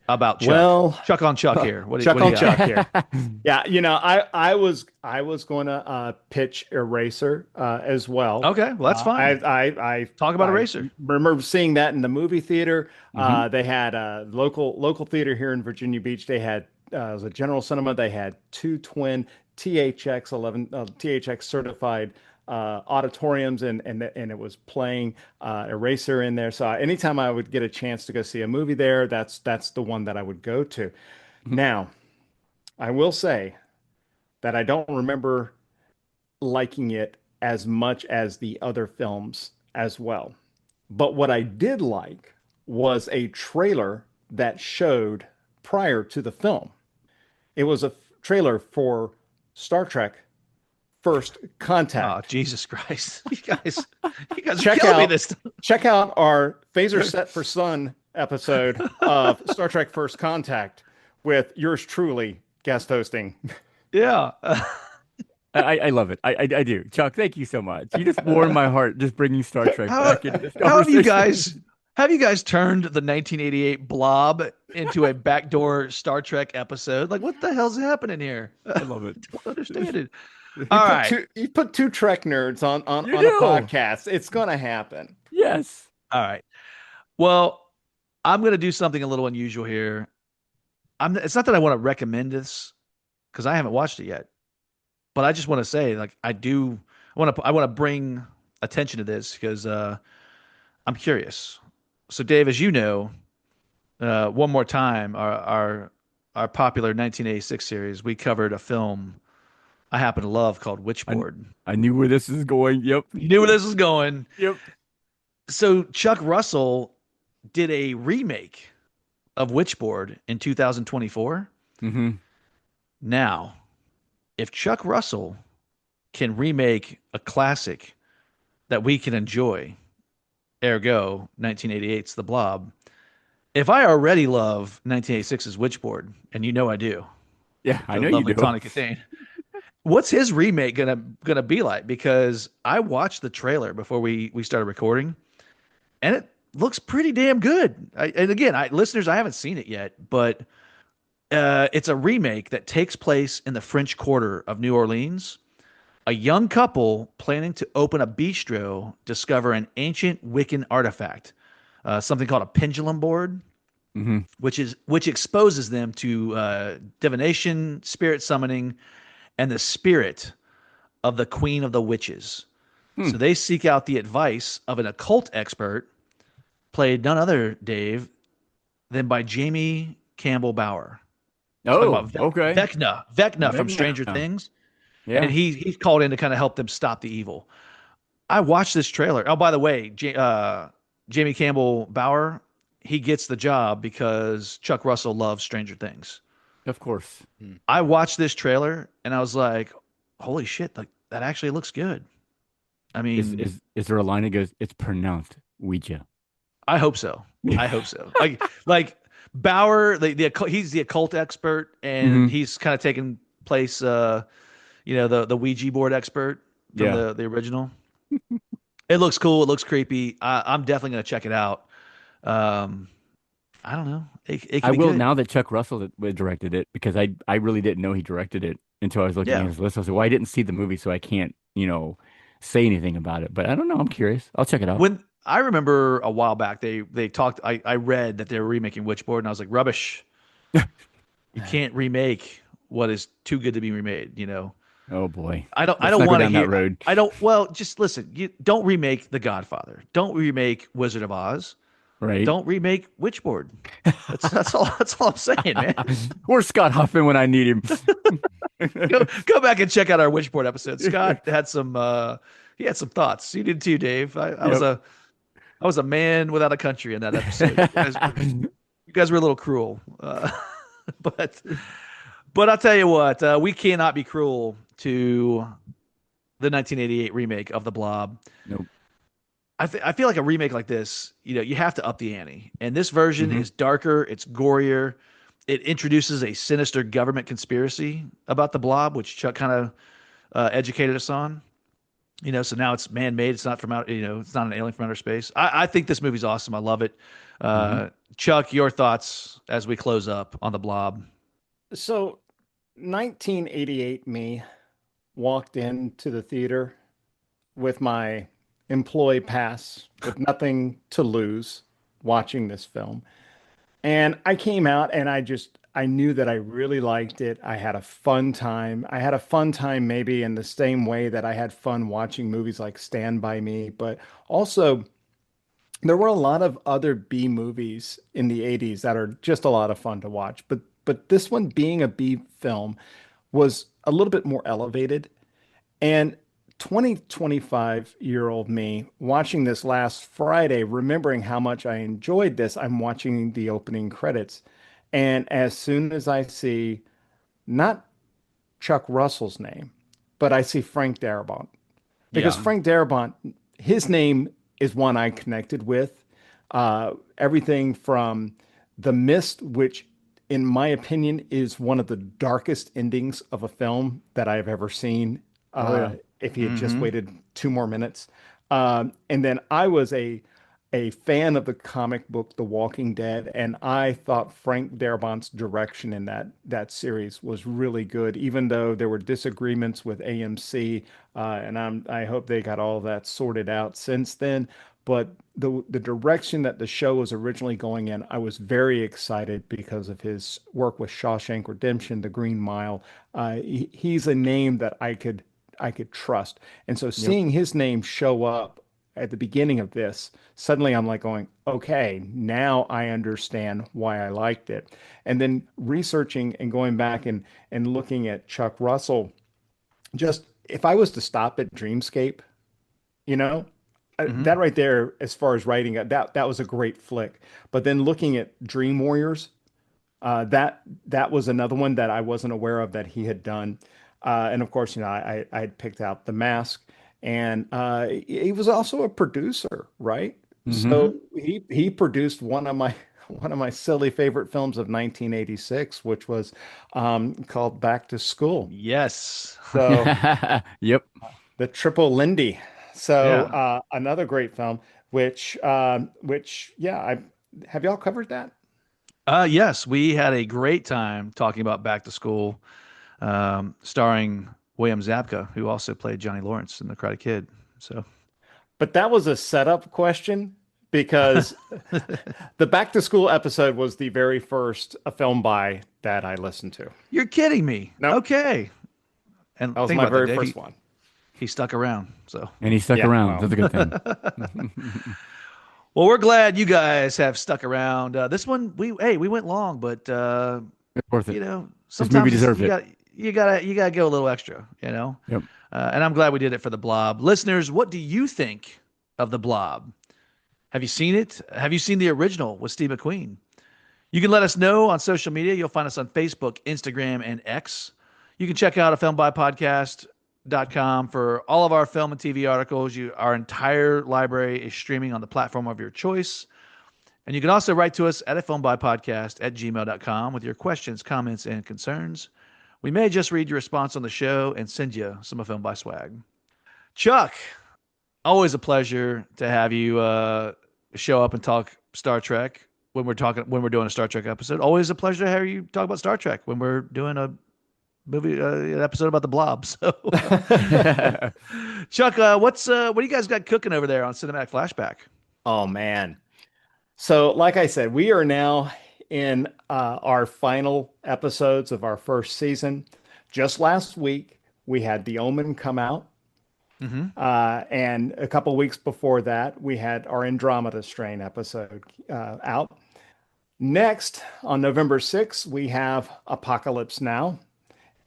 about Chuck. Well, Chuck on Chuck here. What do, Chuck what do you on got? Chuck here. Yeah, I was going to pitch Eraser as well. Okay, well that's I, fine. I I Talk about I Eraser. remember seeing that in the movie theater. Hmm. They had a local theater here in Virginia Beach. They had it was a General Cinema. They had two twin THX certified auditoriums, and it was playing Eraser in there. So anytime I would get a chance to go see a movie there, that's the one that I would go to. Now, I will say that I don't remember liking it as much as the other films as well. But what I did like was a trailer that showed prior to the film. It was a trailer for Star Trek First Oh, Contact. Jesus Christ. You guys are Check killing me out this. check out our Phaser Set for Sun episode of Star Trek First Contact with yours truly guest hosting. Yeah. I love it. I do. Chuck, thank you so much. You just warmed my heart just bringing Star Trek How back into this how have you conversation. guys have you guys turned the 1988 Blob into a backdoor Star Trek episode? Like, what the hell's happening here? I I love it. don't understand it. All right. You put two Trek nerds You on a do. podcast. It's gonna happen. Yes. All right. Well, I'm going to do something a little unusual here. It's not that I want to recommend this because I haven't watched it yet, but I just want to say, like, I want to bring attention to this because I'm curious. So, Dave, as you know, one more time, our popular 1986 series, we covered a film I happen to love called I Witchboard. I knew where this is going. Yep. You knew where this was going. Yep. So, Chuck Russell did a remake of Witchboard in 2024. Mm-hmm. Now, if Chuck Russell can remake a classic that we can enjoy, ergo 1988's The Blob, if I already love 1986's Witchboard, and you know I do, Yeah, I the know you lovely do. Tawny Katane, what's his remake gonna be like? Because I watched the trailer before we started recording, and it looks pretty damn good. And again, listeners, I haven't seen it yet, but it's a remake that takes place in the French Quarter of New Orleans. A young couple planning to open a bistro discover an ancient Wiccan artifact, something called a pendulum board, Mm-hmm. which exposes them to divination, spirit summoning, and the spirit of the Queen of the Witches. Hmm. So they seek out the advice of an occult expert, played none other, Dave, than by Jamie Campbell Bower. Talking Oh, about okay. Vecna from Stranger Vecna. Things, and Yeah. he's called in to kind of help them stop the evil. I watched this trailer. Oh, by the way, Jamie Campbell Bower, he gets the job because Chuck Russell loves Stranger Things. Of course. I watched this trailer and I was like, "Holy shit! Like that actually looks good." I Is mean, is is there a line that goes, it's pronounced Ouija? I hope so. I hope so. Like Bauer, he's the occult expert, and Hmm. he's kind of taken place. The Ouija board expert from Yeah. the original. It looks cool. It looks creepy. I'm definitely gonna check it out. Um, I don't know. It I could be will good. now that Chuck Russell directed it, because I really didn't know he directed it until I was looking at Yeah. his list. I was like, well, I didn't see the movie, so I can't, say anything about it. But I don't know. I'm curious. I'll check it out. When I remember a while back, they talked. I read that they were remaking Witchboard, and I was like, rubbish. You can't remake what is too good to be remade. Oh boy. I Let's don't not go want to down that hear. road. I don't. Well, just listen. You don't remake The Godfather. Don't remake Wizard of Oz. Right. Don't remake Witchboard. That's all. That's all I'm saying, man. Where's Scott Huffman when I need him? Go back and check out our Witchboard episode. Scott had some. He had some thoughts. You did too, Dave. Yep. I was a man without a country in that episode. You guys were a little cruel, but I'll tell you what, we cannot be cruel to the 1988 remake of The Blob. Nope. I feel like a remake like this, you have to up the ante. And this version Hmm. is darker, it's gorier. It introduces a sinister government conspiracy about the Blob, which Chuck kind of educated us on. So now it's man-made. It's not from out. It's not an alien from outer space. I think this movie's awesome. I love it. Hmm. Chuck, your thoughts as we close up on the Blob? So, 1988 me walked into the theater with my employee pass with nothing to lose watching this film. And I came out and I knew that I really liked it. I had a fun time. I had a fun time maybe in the same way that I had fun watching movies like Stand By Me, but also there were a lot of other B movies in the 80s that are just a lot of fun to watch. But this one being a B film was a little bit more elevated. And 25-year-old me watching this last Friday, remembering how much I enjoyed this, I'm watching the opening credits. And as soon as I see not Chuck Russell's name, but I see Frank Darabont, because Yeah. Frank Darabont, his name is one I connected with. Everything from The Mist, which in my opinion is one of the darkest endings of a film that I've ever seen. Oh yeah. If he had just Hmm. waited 2 more minutes. And then I was a a fan of the comic book The Walking Dead, and I thought Frank Darabont's direction in that series was really good, even though there were disagreements with AMC, and I hope they got all that sorted out since then. But the direction that the show was originally going in, I was very excited because of his work with Shawshank Redemption, The Green Mile. He's a name that I could trust, and so Yep. seeing his name show up at the beginning of this, suddenly I'm like going, okay, now I understand why I liked it. And then researching and going back and looking at Chuck Russell, just if I was to stop at Dreamscape, you know, Hmm. that right there, as far as writing, that was a great flick. But then looking at Dream Warriors, that was another one that I wasn't aware of that he had done. And of course, I had picked out The Mask, and he was also a producer, right? Hmm. So he produced one of my silly favorite films of 1986, which was called Back to School. Yes. So Yep. the Triple Lindy. So Yeah. another great film, which yeah, I have y'all covered that? Yes, we had a great time talking about Back to School, starring William Zabka, who also played Johnny Lawrence in The Karate Kid. So But that was a setup question because the Back to School episode was the very first film by that I listened to. you're kidding me. Nope, Okay. And that was think my about that, very Dave. first one. He stuck around. So, And he stuck Yeah, around. well, That's a good thing. well, we're glad you guys have stuck around. This one, we went long, but It's worth it. This movie sometimes deserved it. you gotta go a little extra, Yep. And I'm glad we did it for the Blob. Listeners, what do you think of the Blob? Have you seen it? Have you seen the original with Steve McQueen? You can let us know on social media. You'll find us on Facebook, Instagram, and X. You can check out a filmbypodcast.com for all of our film and TV articles. Our entire library is streaming on the platform of your choice. And you can also write to us at a filmbypodcast@gmail.com with your questions, comments, and concerns. We may just read your response on the show and send you some of Film by swag. Chuck, always a pleasure to have you show up and talk Star Trek when we're doing a Star Trek episode. Always a pleasure to have you talk about Star Trek when we're doing a movie an episode about the Blob. So, Chuck, what do you guys got cooking over there on Cinematic Flashback? Oh man. So, like I said, we are now in our final episodes of our first season. Just last week, we had The Omen come out. Mm-hmm. And a couple weeks before that, we had our Andromeda Strain episode out. Next, on November 6th, we have Apocalypse Now.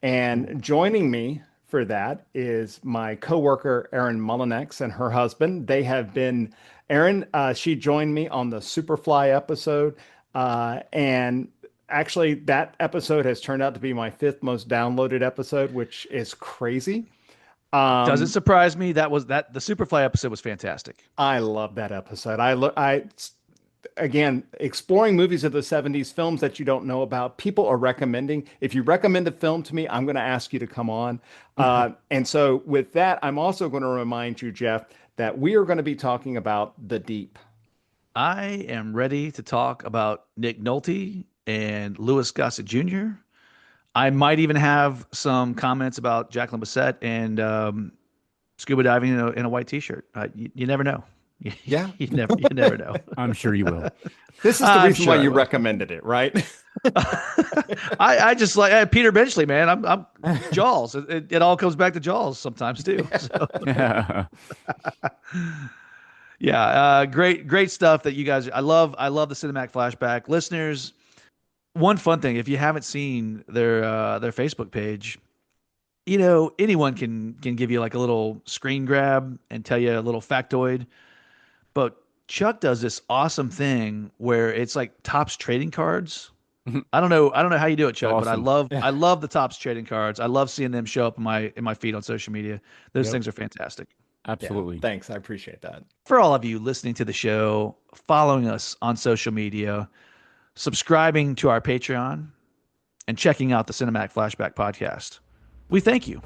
And joining me for that is my coworker, Erin Mullinex, and her husband. Erin, she joined me on the Superfly episode. And actually, that episode has turned out to be my fifth most downloaded episode, which is crazy. Doesn't Um, surprise me. The Superfly episode was fantastic. I love that episode. Again, exploring movies of the 70s, films that you don't know about. People are recommending. If you recommend a film to me, I'm going to ask you to come on. And so, with that, I'm also going to remind you, Jeff, that we are going to be talking about The Deep. I am ready to talk about Nick Nolte and Louis Gossett Jr. I might even have some comments about Jacqueline Bisset and scuba diving in a white T-shirt. You never know. Yeah. You never know. I'm sure you will. This is the I'm reason why sure I you will. recommended it, right? I just like Peter Benchley, man. I'm Jaws. It all comes back to Jaws sometimes too. So yeah, great stuff that you guys. I love the Cinematic Flashback listeners. One fun thing, if you haven't seen their Facebook page, anyone can give you like a little screen grab and tell you a little factoid. But Chuck does this awesome thing where it's like Topps trading cards. I don't know how you do it, Chuck, but I Awesome. love Yeah. I love the Topps trading cards. I love seeing them show up in my feed on social media. Those Yep. things are fantastic. Yeah. Absolutely. Thanks. I appreciate that. For all of you listening to the show, following us on social media, subscribing to our Patreon, and checking out the Cinematic Flashback podcast, we thank you.